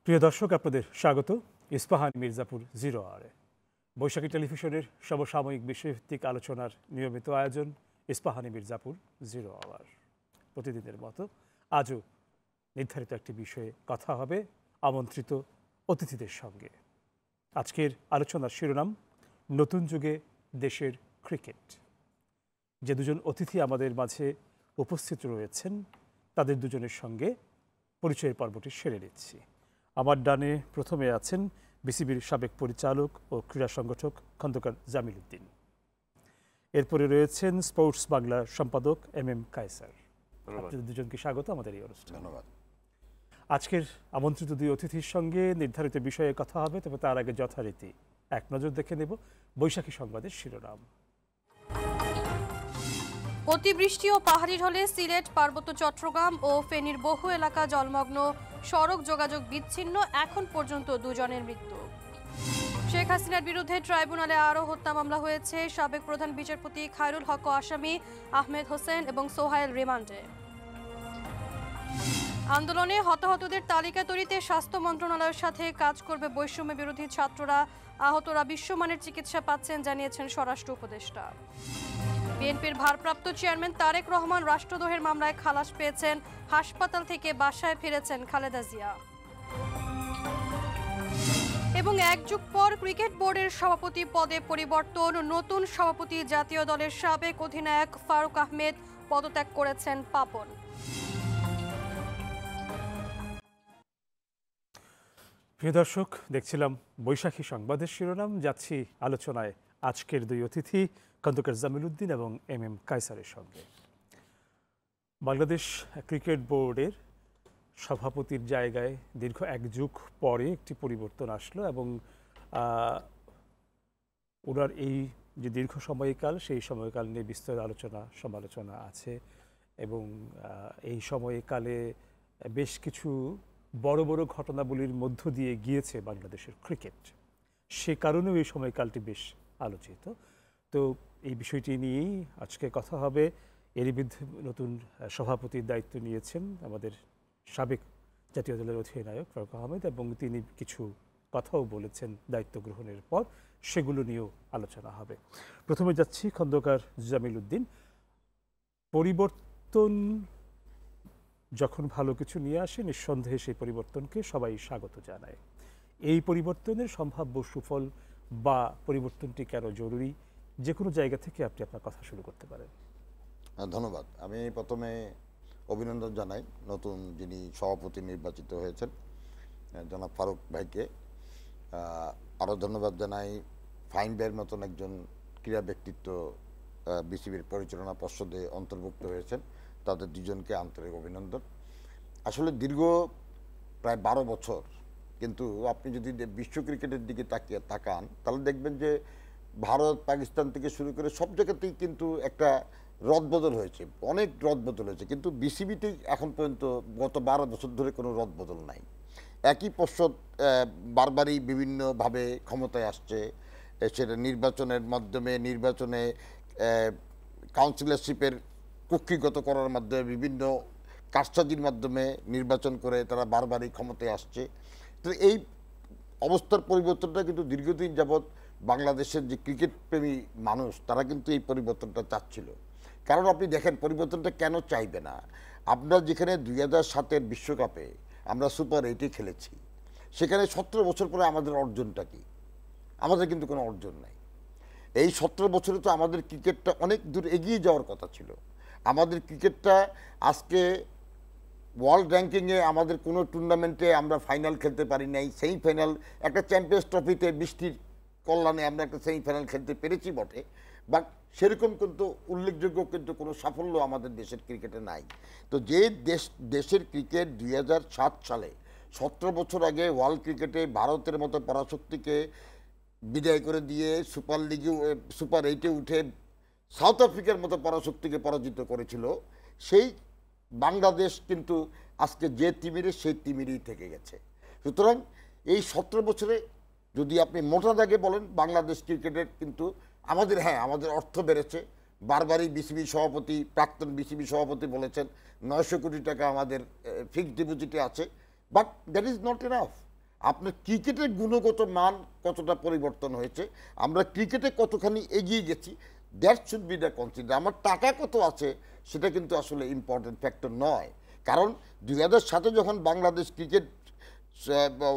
প্রিয় দর্শক, আপনাদের স্বাগত ইস্পাহানি মির্জাপুর 0 আওয়ারে। বৈশাখী টেলিভিশনের সমসাময়িক বিষয়ভিত্তিক আলোচনার নিয়মিত আয়োজন ইস্পাহানি মির্জাপুর 0 আওয়ার। প্রতিদিনের মতো আজও নির্ধারিত একটি বিষয়ে কথা হবে আমন্ত্রিত অতিথিদের সঙ্গে। আজকের আলোচনার শিরোনাম নতুন যুগে দেশের ক্রিকেট। যে দুজন অতিথি আমাদের মাঝে উপস্থিত রয়েছেন তাদের দুজনের সঙ্গে পরিচয়ের পর্বটি সেরে নিচ্ছি। আমার ডানে প্রথমে আছেন বিসিবির সাবেক পরিচালক ও ক্রীড়া সংগঠক খন্দকার জামিল উদ্দিন। এরপরে রয়েছেন স্পোর্টস বাংলার সম্পাদক এম কায়সার। আপনাদের দুজনকে স্বাগত আমাদের এই অনুষ্ঠানে। ধন্যবাদ। আজকের আমন্ত্রিত দুই অতিথির সঙ্গে নির্ধারিত বিষয়ে কথা হবে, তবে তার আগে যথারীতি এক নজর দেখে নেব বৈশাখী সংবাদের শিরোনাম। অতিবৃষ্টি ও পাহাড়ি ঢলে সিলেট, পার্বত্য চট্টগ্রাম ও ফেনীর বহু এলাকা জলমগ্ন, সড়ক যোগাযোগ বিচ্ছিন্ন, এখন পর্যন্ত দুজনের মৃত্যু। শেখ হাসিনার বিরুদ্ধে ট্রাইব্যুনালে আরও হত্যা মামলা হয়েছে। সাবেক প্রধান বিচারপতি খায়রুল হক ও আসামি আহমেদ হোসেন এবং সোহাইল রিমান্ডে। আন্দোলনে হতাহতদের তালিকা তৈরিতে স্বাস্থ্য মন্ত্রণালয়ের সাথে কাজ করবে বৈষম্য বিরোধী ছাত্ররা। আহতরা বিশ্বমানের চিকিৎসা পাচ্ছেন জানিয়েছেন স্বরাষ্ট্র উপদেষ্টা। বিএনপির ভারপ্রাপ্ত চেয়ারম্যান তারেক রহমান রাষ্ট্রদ্রোহের মামলায় খালাস পেয়েছেন। হাসপাতাল থেকে বাসায় ফিরেছেন খালেদা জিয়া। এবং এক যুগ পর ক্রিকেট বোর্ডের সভাপতি পদে পরিবর্তন। নতুন সভাপতি জাতীয় দলের সাবেক অধিনায়ক ফারুক আহমেদ, পদত্যাগ করেছেন পাপন। প্রিয় দর্শক, দেখছিলাম বৈশাখী সংবাদের শিরোনাম। যাচ্ছি আলোচনায় আজকের দুই অতিথি খন্দকার জামিল উদ্দিন এবং এম কায়সারের সঙ্গে। বাংলাদেশ ক্রিকেট বোর্ডের সভাপতির জায়গায় দীর্ঘ এক যুগ পরে একটি পরিবর্তন আসলো এবং ওনার এই যে দীর্ঘ সময়কাল, সেই সময়কাল নিয়ে বিস্তর আলোচনা সমালোচনা আছে এবং এই সময়কালে বেশ কিছু বড় বড় ঘটনাবলীর মধ্য দিয়ে গিয়েছে বাংলাদেশের ক্রিকেট। সে কারণেও এই সময়কালটি বেশ আলোচিত। তো এই বিষয়টি নিয়েই আজকে কথা হবে। এরই বিরুদ্ধে নতুন সভাপতির দায়িত্ব নিয়েছেন আমাদের সাবেক জাতীয় দলের অধিনায়ক ফারুক আহমেদ এবং তিনি কিছু কথাও বলেছেন দায়িত্ব গ্রহণের পর, সেগুলো নিয়েও আলোচনা হবে। প্রথমে যাচ্ছি খন্দকার জামিল উদ্দিন। পরিবর্তন যখন ভালো কিছু নিয়ে আসে, নিঃসন্দেহে সেই পরিবর্তনকে সবাই স্বাগত জানায়। এই পরিবর্তনের সম্ভাব্য সুফল বা পরিবর্তনটি কেন জরুরি, যে কোনো জায়গা থেকে আপনি আপনার কথা শুরু করতে পারেন। ধন্যবাদ। আমি প্রথমে অভিনন্দন জানাই নতুন যিনি সভাপতি নির্বাচিত হয়েছেন জনাব ফারুক ভাইকে। আরও ধন্যবাদ জানাই ফাইন ভাইয়ের মতন একজন ক্রীড়া ব্যক্তিত্ব বিসিবির পরিচালনা পর্ষদে অন্তর্ভুক্ত হয়েছেন। তাদের দুজনকে আন্তরিক অভিনন্দন। আসলে দীর্ঘ প্রায় 12 বছর, কিন্তু আপনি যদি বিশ্ব ক্রিকেটের দিকে তাকান তাহলে দেখবেন যে ভারত, পাকিস্তান থেকে শুরু করে সব জায়গাতেই কিন্তু একটা রদবদল হয়েছে, অনেক রদবদল হয়েছে, কিন্তু বিসিবিতেই এখন পর্যন্ত গত 12 বছর ধরে কোনো রদবদল নাই। একই পর্ষদ বারবারই বিভিন্নভাবে ক্ষমতায় আসছে। সেটা নির্বাচনের মাধ্যমে, নির্বাচনে কাউন্সিলরশিপের কক্ষিগত করার মাধ্যমে, বিভিন্ন কারসাজির মাধ্যমে নির্বাচন করে তারা বারবারই ক্ষমতায় আসছে। তো এই অবস্থার পরিবর্তনটা কিন্তু দীর্ঘদিন যাবৎ বাংলাদেশের যে ক্রিকেট প্রেমী মানুষ তারা কিন্তু এই পরিবর্তনটা চাচ্ছিল। কারণ আপনি দেখেন পরিবর্তনটা কেন চাইবে না। আমরা যেখানে 2007-এর বিশ্বকাপে আমরা সুপার 8-এ খেলেছি, সেখানে 17 বছর পরে আমাদের অর্জনটা কি? আমাদের কিন্তু কোনো অর্জন নাই। এই 17 বছরে তো আমাদের ক্রিকেটটা অনেক দূর এগিয়ে যাওয়ার কথা ছিল। আমাদের ক্রিকেটটা আজকে ওয়ার্ল্ড র্যাঙ্কিংয়ে আমাদের কোনো টুর্নামেন্টে আমরা ফাইনাল খেলতে পারি নাই। সেমিফাইনাল, একটা চ্যাম্পিয়ন্স ট্রফিতে বৃষ্টির কল্যাণে আমরা একটা সেমিফাইনাল খেলতে পেরেছি বটে, বাট সেরকম কিন্তু উল্লেখযোগ্য কিন্তু কোনো সাফল্য আমাদের দেশের ক্রিকেটে নাই। তো যে দেশের ক্রিকেট 2007 সালে 17 বছর আগে ওয়ার্ল্ড ক্রিকেটে ভারতের মতো পরাশক্তিকে বিদায় করে দিয়ে সুপার লিগে, সুপার 8-এ উঠে সাউথ আফ্রিকার মতো পরাশক্তিকে পরাজিত করেছিল, সেই বাংলাদেশ কিন্তু আজকে যে তিমিরে সেই তিমিরেই থেকে গেছে। সুতরাং এই 17 বছরে যদি আপনি মোটা দাগে বলেন বাংলাদেশ ক্রিকেটের কিন্তু আমাদের, হ্যাঁ, আমাদের অর্থ বেড়েছে। বারবারই বিসিবি সভাপতি, প্রাক্তন বিসিবি সভাপতি বলেছেন 900 কোটি টাকা আমাদের ফিক্সড ডিপোজিটে আছে, but that is not enough. আপনার ক্রিকেটের গুণগত মান কতটা পরিবর্তন হয়েছে, আমরা ক্রিকেটে কতখানি এগিয়ে গেছি, that should be the consider. আমার টাকা কত আছে সেটা কিন্তু আসলে ইম্পর্টেন্ট ফ্যাক্টর নয়। কারণ 2007 যখন বাংলাদেশ ক্রিকেট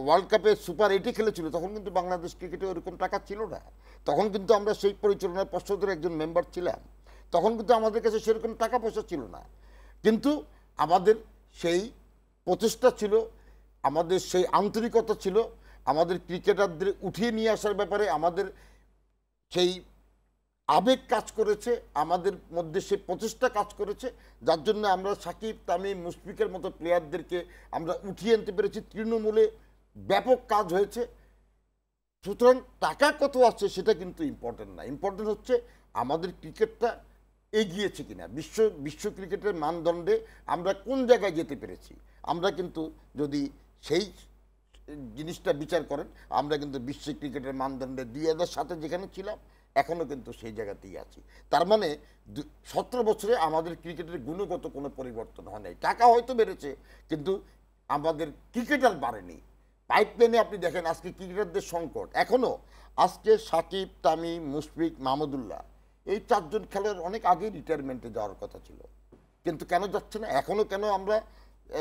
ওয়ার্ল্ড কাপে সুপার 8 খেলেছিল, তখন কিন্তু বাংলাদেশ ক্রিকেটে ওরকম টাকা ছিল না। তখন কিন্তু আমরা সেই পরিচালনা পর্ষদের একজন মেম্বার ছিলাম। তখন কিন্তু আমাদের কাছে সেরকম টাকা পয়সা ছিল না, কিন্তু আমাদের সেই প্রচেষ্টা ছিল, আমাদের সেই আন্তরিকতা ছিল, আমাদের ক্রিকেটারদের উঠিয়ে নিয়ে আসার ব্যাপারে আমাদের সেই আবেগ কাজ করেছে, আমাদের মধ্যে সেই প্রচেষ্টা কাজ করেছে, যার জন্য আমরা সাকিব, তামিম, মুশফিকের মতো প্লেয়ারদেরকে আমরা উঠিয়ে আনতে পেরেছি। তৃণমূলে ব্যাপক কাজ হয়েছে। সুতরাং টাকা কত আছে সেটা কিন্তু ইম্পর্টেন্ট না, ইম্পর্টেন্ট হচ্ছে আমাদের ক্রিকেটটা এগিয়েছে কিনা, বিশ্ব ক্রিকেটের মানদণ্ডে আমরা কোন জায়গায় যেতে পেরেছি। আমরা কিন্তু যদি সেই জিনিসটা বিচার করেন, আমরা কিন্তু বিশ্ব ক্রিকেটের মানদণ্ডে 2007 যেখানে ছিলাম এখনও কিন্তু সেই জায়গাতেই আছি। তার মানে 17 বছরে আমাদের ক্রিকেটের গুণগত কোনো পরিবর্তন হয় নাই। টাকা হয়তো বেড়েছে, কিন্তু আমাদের ক্রিকেটার বাড়েনি। পাইপলাইনে আপনি দেখেন আজকে ক্রিকেটারদের সংকট এখনও। আজকে সাকিব, তামিম, মুশফিক, মাহমুদুল্লাহ এই 4 জন খেলোয়াড় অনেক আগেই রিটায়ারমেন্টে যাওয়ার কথা ছিল, কিন্তু কেন যাচ্ছে না? এখনও কেন আমরা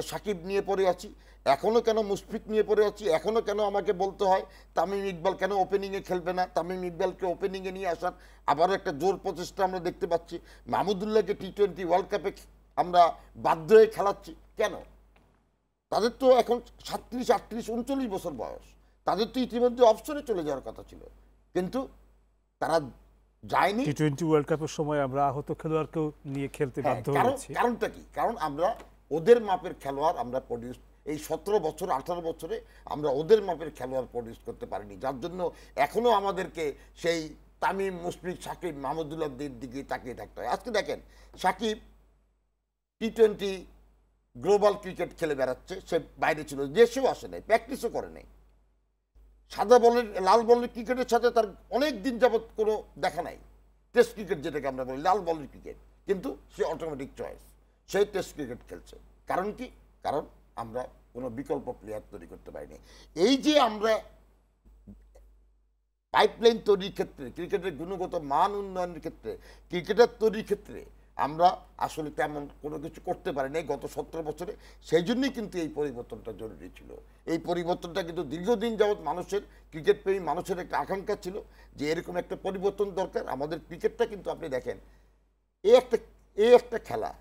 সাকিব নিয়ে পড়ে আছি? এখনও কেন মুশফিক নিয়ে পড়ে আছি? এখনও কেন আমাকে বলতে হয় তামিম ইকবাল কেন ওপেনিংয়ে খেলবে না? তামিম ইকবালকে ওপেনিংয়ে নিয়ে আসার আবারও একটা জোর প্রচেষ্টা আমরা দেখতে পাচ্ছি। মাহমুদুল্লাহকে T20 ওয়ার্ল্ড কাপে আমরা বাধ্য হয়ে খেলাচ্ছি কেন? তাদের তো এখন 37, 38, 39 বছর বয়স, তাদের তো ইতিমধ্যে অবসরে চলে যাওয়ার কথা ছিল, কিন্তু তারা যায়নি। T20 ওয়ার্ল্ড কাপের সময় আমরা আহত খেলোয়াড়কেও নিয়ে খেলতে বাধ্য হয়েছি। কারণটা কি? কারণ আমরা ওদের মাপের খেলোয়াড় আমরা প্রডিউস, এই 17 বছর 18 বছরে আমরা ওদের মাপের খেলোয়াড় প্রডিউস করতে পারিনি, যার জন্য এখনও আমাদেরকে সেই তামিম, মুশফিক, সাকিব, মাহমুদুল্লাহদের দিকে তাকিয়ে থাকতে হয়। আজকে দেখেন সাকিব T20 গ্লোবাল ক্রিকেট খেলে বেড়াচ্ছে, সে বাইরে ছিল, দেশেও আসে নাই, প্র্যাকটিসও করে নাই। সাদা বলের, লাল বলের ক্রিকেটের সাথে তার অনেক দিন যাবৎ কোনো দেখা নাই। টেস্ট ক্রিকেট যেটাকে আমরা বলি, লাল বলের ক্রিকেট, কিন্তু সে অটোমেটিক চয়েস, সেই টেস্ট ক্রিকেট খেলছে। কারণ কি? কারণ আমরা কোনো বিকল্প প্লেয়ার তৈরি করতে পারিনি। এই যে আমরা পাইপলাইন তৈরির ক্ষেত্রে, ক্রিকেটের গুণগত মান উন্নয়নের ক্ষেত্রে, ক্রিকেটার তৈরির ক্ষেত্রে আমরা আসলে তেমন কোনো কিছু করতে পারি নাই গত 17 বছরে। সেই জন্যই কিন্তু এই পরিবর্তনটা জরুরি ছিল। এই পরিবর্তনটা কিন্তু দীর্ঘদিন যাবৎ মানুষের, ক্রিকেট প্রেমী মানুষের একটা আকাঙ্ক্ষা ছিল যে এরকম একটা পরিবর্তন দরকার। আমাদের ক্রিকেটটা কিন্তু আপনি দেখেন, এই একটা খেলা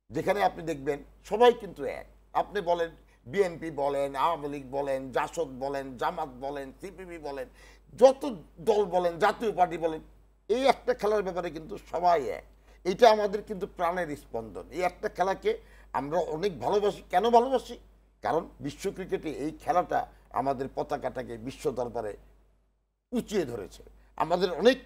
যেখানে আপনি দেখবেন সবাই কিন্তু এক। আপনি বলেন বিএনপি বলেন, আওয়ামী লীগ বলেন, জাসদ বলেন, জামাত বলেন, সিপিবি বলেন, যত দল বলেন, জাতীয় পার্টি বলেন, এই একটা খেলার ব্যাপারে কিন্তু সবাই এক। এটা আমাদের কিন্তু প্রাণের স্পন্দন। এই একটা খেলাকে আমরা অনেক ভালোবাসি। কেন ভালোবাসি? কারণ বিশ্ব ক্রিকেটে এই খেলাটা আমাদের পতাকাটাকে বিশ্ব দরবারে উঁচিয়ে ধরেছে। আমাদের অনেক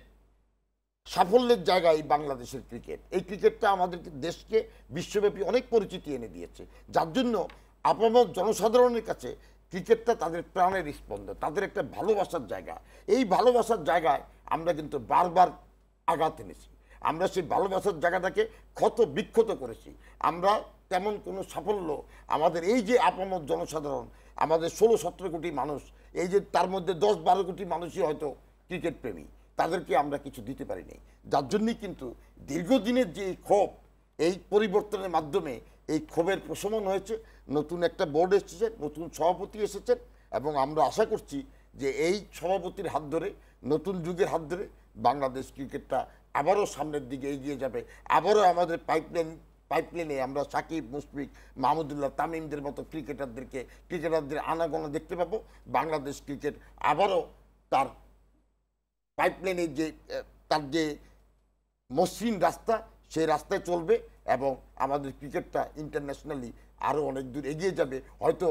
সাফল্যের জায়গায় বাংলাদেশের ক্রিকেট, এই ক্রিকেটটা আমাদের দেশকে বিশ্বব্যাপী অনেক পরিচিতি এনে দিয়েছে, যার জন্য আপামর জনসাধারণের কাছে ক্রিকেটটা তাদের প্রাণের স্পন্দন, তাদের একটা ভালোবাসার জায়গা। এই ভালোবাসার জায়গায় আমরা কিন্তু বারবার আঘাত এনেছি। আমরা সেই ভালোবাসার জায়গাটাকে ক্ষত বিক্ষত করেছি। আমরা তেমন কোনো সাফল্য, আমাদের এই যে আপামর জনসাধারণ, আমাদের 16-17 কোটি মানুষ, এই যে তার মধ্যে 10-12 কোটি মানুষই হয়তো ক্রিকেট প্রেমী, তাদেরকে আমরা কিছু দিতে পারি নাই। যার জন্যই কিন্তু দীর্ঘদিনের যে ক্ষোভ, এই পরিবর্তনের মাধ্যমে এই ক্ষোভের প্রশমন হয়েছে। নতুন একটা বোর্ড এসেছে, নতুন সভাপতি এসেছেন, এবং আমরা আশা করছি যে এই সভাপতির হাত ধরে, নতুন যুগের হাত ধরে বাংলাদেশ ক্রিকেটটা আবারও সামনের দিকে এগিয়ে যাবে। আবারও আমাদের পাইপলাইনে আমরা সাকিব, মুশফিক, মাহমুদুল্লাহ, তামিমদের মতো ক্রিকেটারদের আনাগোনা দেখতে পাবো। বাংলাদেশ ক্রিকেট আবারও তার পাইপলাইনে তার যে মসৃণ রাস্তা, সেই রাস্তায় চলবে, এবং আমাদের ক্রিকেটটা ইন্টারন্যাশনালি আরও অনেক দূর এগিয়ে যাবে। হয়তো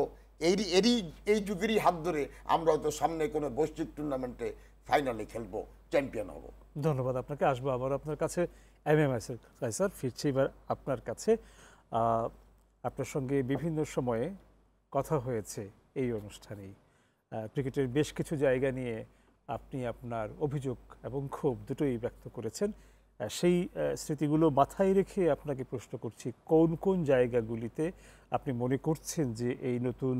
এই যুগেরই হাত ধরে আমরা হয়তো সামনে কোনো বৈশ্বিক টুর্নামেন্টে ফাইনালে খেলবো, চ্যাম্পিয়ন হব। ধন্যবাদ আপনাকে। আসবো আবার আপনার কাছে। MMS কায়সার, ফিরছি এবার আপনার কাছে। আপনার সঙ্গে বিভিন্ন সময়ে কথা হয়েছে এই অনুষ্ঠানেই। ক্রিকেটের বেশ কিছু জায়গা নিয়ে আপনি আপনার অভিযোগ এবং ক্ষোভ দুটোই ব্যক্ত করেছেন। সেই স্মৃতিগুলো মাথায় রেখে আপনাকে প্রশ্ন করছি, কোন কোন জায়গাগুলিতে আপনি মনে করছেন যে এই নতুন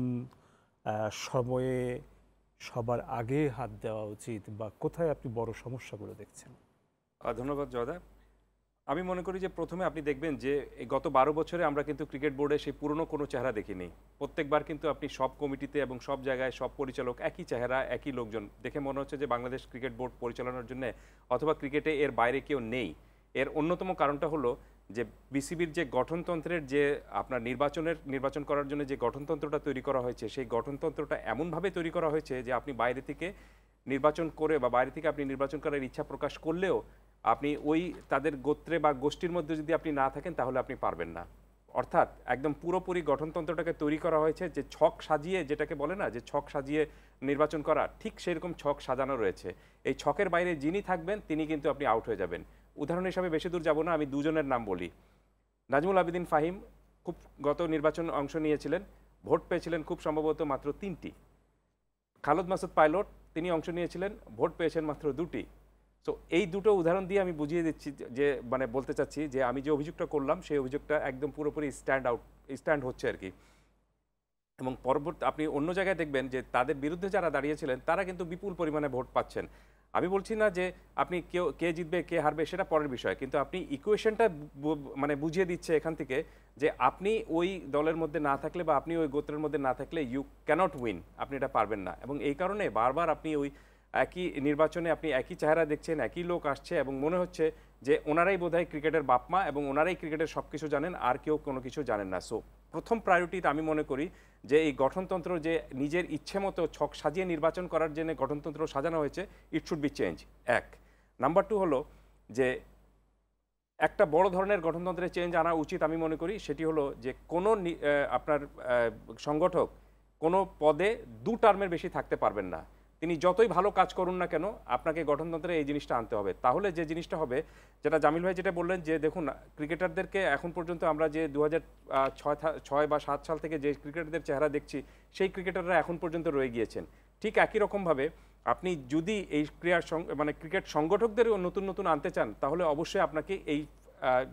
সময়ে সবার আগে হাত দেওয়া উচিত, বা কোথায় আপনি বড় সমস্যাগুলো দেখছেন? ধন্যবাদ জয়দা। আমি মনে করি যে প্রথমে আপনি দেখবেন যে এই গত 12 বছরে আমরা কিন্তু ক্রিকেট বোর্ডে সেই পুরনো কোনো চেহারা দেখিনি। প্রত্যেকবার কিন্তু আপনি সব কমিটিতে এবং সব জায়গায় সব পরিচালক একই চেহারা, একই লোকজন দেখে মনে হচ্ছে যে বাংলাদেশ ক্রিকেট বোর্ড পরিচালনার জন্য অথবা ক্রিকেটে এর বাইরে কেউ নেই। এর অন্যতম কারণটা হলো যে বিসিবির যে গঠনতন্ত্রের যে আপনার নির্বাচন করার জন্য যে গঠনতন্ত্রটা তৈরি করা হয়েছে, সেই গঠনতন্ত্রটা এমনভাবে তৈরি করা হয়েছে যে আপনি বাইরে থেকে নির্বাচন করে বা বাইরে থেকে আপনি নির্বাচন করার ইচ্ছা প্রকাশ করলেও আপনি ওই তাদের গোত্রে বা গোষ্ঠীর মধ্যে যদি আপনি না থাকেন তাহলে আপনি পারবেন না। অর্থাৎ একদম পুরোপুরি গঠনতন্ত্রটাকে তৈরি করা হয়েছে যে ছক সাজিয়ে, যেটাকে বলে না যে ছক সাজিয়ে নির্বাচন করা, ঠিক সেরকম ছক সাজানো রয়েছে। এই ছকের বাইরে যিনি থাকবেন তিনি কিন্তু আপনি আউট হয়ে যাবেন। উদাহরণ হিসাবে বেশি দূর যাব না, আমি দুজনের নাম বলি। নাজমুল আবেদিন ফাহিম খুব গত নির্বাচন অংশ নিয়েছিলেন, ভোট পেয়েছিলেন খুব সম্ভবত মাত্র 3টি। খালেদ মাসুদ পাইলট তিনি অংশ নিয়েছিলেন, ভোট পেয়েছেন মাত্র 2টি। সো এই দুটো উদাহরণ দিয়ে আমি বুঝিয়ে দিচ্ছি যে মানে বলতে চাচ্ছি যে আমি যে অভিযোগটা করলাম সেই অভিযোগটা একদম পুরোপুরি স্ট্যান্ড হচ্ছে আর কি। এবং পরবর্তী আপনি অন্য জায়গায় দেখবেন যে তাদের বিরুদ্ধে যারা দাঁড়িয়েছিলেন তারা কিন্তু বিপুল পরিমাণে ভোট পাচ্ছেন। আমি বলছি না যে আপনি কে জিতবে কে হারবে সেটা পরের বিষয়, কিন্তু আপনি ইকুয়েশনটা মানে বুঝিয়ে দিচ্ছে এখান থেকে যে আপনি ওই দলের মধ্যে না থাকলে বা আপনি ওই গোত্রের মধ্যে না থাকলে ইউ ক্যানট উইন, আপনি এটা পারবেন না। এবং এই কারণে বারবার আপনি ওই একই নির্বাচনে আপনি একই চেহারা দেখছেন, একই লোক আসছে এবং মনে হচ্ছে যে ওনারাই বোধহয় ক্রিকেটের বাপমা এবং ওনারাই ক্রিকেটের সব কিছু জানেন, আর কেউ কোনো কিছু জানেন না। সো প্রথম প্রায়োরিটিতে আমি মনে করি যে এই গঠনতন্ত্র যে নিজের ইচ্ছে মতো ছক সাজিয়ে নির্বাচন করার জন্য গঠনতন্ত্র সাজানো হয়েছে, ইট শুড বি চেঞ্জ। এক নাম্বার 2 হলো যে একটা বড় ধরনের গঠনতন্ত্রের চেঞ্জ আনা উচিত আমি মনে করি, সেটি হলো যে কোনো আপনার সংগঠক কোনো পদে 2 টার্মের বেশি থাকতে পারবেন না। তিনি যতই ভালো কাজ করুন না কেন আপনাকে গঠনতন্ত্রে এই জিনিসটা আনতে হবে। তাহলে যে জিনিসটা হবে, যেটা জামিল ভাই যেটা বললেন যে দেখুন ক্রিকেটারদেরকে এখন পর্যন্ত আমরা যে 2006 বা 7 সাল থেকে যে ক্রিকেটারদের চেহারা দেখছি সেই ক্রিকেটাররা এখন পর্যন্ত রয়ে গিয়েছেন। ঠিক একই রকমভাবে আপনি যদি এই ক্রিকেট সংগঠকদের নতুন নতুন আনতে চান তাহলে অবশ্যই আপনাকে এই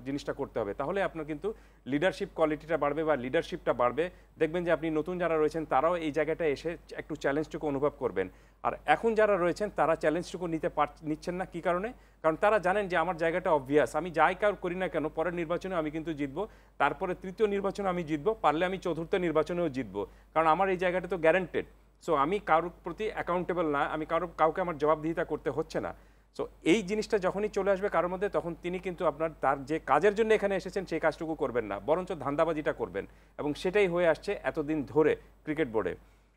জিনিসটা করতে হবে। তাহলে আপনার কিন্তু লিডারশিপ কোয়ালিটিটা বাড়বে বা লিডারশিপটা বাড়বে। দেখবেন যে আপনি নতুন যারা রয়েছেন তারাও এই জায়গাটা এসে একটু চ্যালেঞ্জটুকু অনুভব করবেন। আর এখন যারা রয়েছেন তারা চ্যালেঞ্জটুকু নিচ্ছেন না। কী কারণে? কারণ তারা জানেন যে আমার জায়গাটা অবভিয়াস, আমি যাই করি না কেন পরের নির্বাচনে আমি কিন্তু জিতবো, তারপরে তৃতীয় নির্বাচনে আমি জিতবো, পারলে আমি চতুর্থ নির্বাচনেও জিতবো, কারণ আমার এই জায়গাটা তো গ্যারান্টেড। সো আমি কারোর প্রতি অ্যাকাউন্টেবল না, আমি কাউকে আমার জবাবদিহিতা করতে হচ্ছে না। সো এই জিনিসটা যখনই চলে আসবে কারোর মধ্যে, তখন তিনি কিন্তু তার যে কাজের জন্য এখানে এসেছেন সেই কাজটুকু করবেন না, বরঞ্চ ধান্দাবাজিটা করবেন। এবং সেটাই হয়ে আসছে এতদিন ধরে ক্রিকেট বোর্ডে।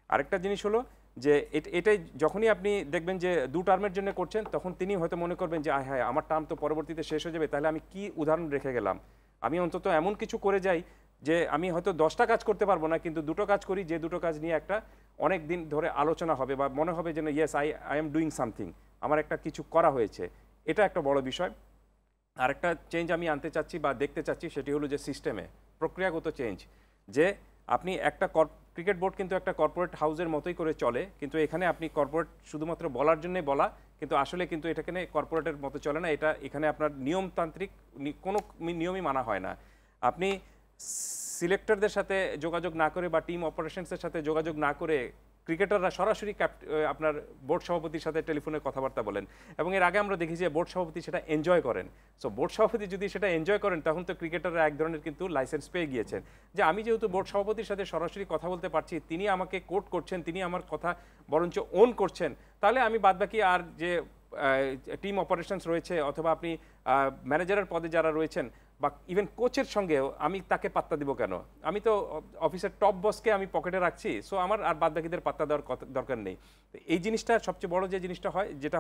আরেকটা জিনিস হলো যে এটাই যখনই আপনি দেখবেন যে 2 টার্মের জন্য করছেন, তখন তিনি হয়তো মনে করবেন যে হ্যাঁ আমার টার্ম তো পরবর্তীতে শেষ হয়ে যাবে, তাহলে আমি কি উদাহরণ রেখে গেলাম। আমি অন্তত এমন কিছু করে যাই যে আমি হয়তো 10টা কাজ করতে পারবো না, কিন্তু 2টো কাজ করি, যে 2টো কাজ নিয়ে একটা অনেক দিন ধরে আলোচনা হবে বা মনে হবে যেন yes I am doing something, আমার একটা কিছু করা হয়েছে। এটা একটা বড় বিষয়। আরেকটা চেঞ্জ আমি আনতে চাচ্ছি বা দেখতে চাচ্ছি, সেটি হলো যে সিস্টেমে প্রক্রিয়াগত চেঞ্জ। যে আপনি একটা ক্রিকেট বোর্ড কিন্তু একটা কর্পোরেট হাউসের মতোই করে চলে, কিন্তু এখানে আপনি কর্পোরেট শুধুমাত্র বলার জন্যই বলা, কিন্তু আসলে কিন্তু এটাকে কর্পোরেটের মতো চলে না। এখানে আপনার নিয়মতান্ত্রিক কোনো নিয়মই মানা হয় না। আপনি সিলেক্টরদের সাথে যোগাযোগ না করে বা টিম অপারেশনসের সাথে যোগাযোগ না করে ক্রিকেটাররা সরাসরি আপনার বোর্ড সভাপতির সাথে টেলিফোনে কথাবার্তা বলেন, এবং এর আগে আমরা দেখি যে বোর্ড সভাপতি সেটা এনজয় করেন। সো বোর্ড সভাপতি যদি সেটা এনজয় করেন তখন তো ক্রিকেটাররা এক ধরনের কিন্তু লাইসেন্স পেয়ে গিয়েছেন যে আমি যেহেতু বোর্ড সভাপতির সাথে সরাসরি কথা বলতে পারছি, তিনি আমাকে কোট করছেন, তিনি আমার কথা বরঞ্চ ওন করছেন, তাহলে আমি বাদবাকি আর যে টিম অপারেশনস রয়েছে অথবা আপনি ম্যানেজারের পদে যারা রয়েছেন বা ইভেন কোচের সঙ্গেও আমি তাকে পাত্তা দিব কেন? আমি তো অফিসের টপ বসকে আমি পকেটে রাখছি, সো আমার আর বাদবাকিদের পাত্তা দেওয়ার দরকার নেই। এই জিনিসটা সবচেয়ে বড় যে জিনিসটা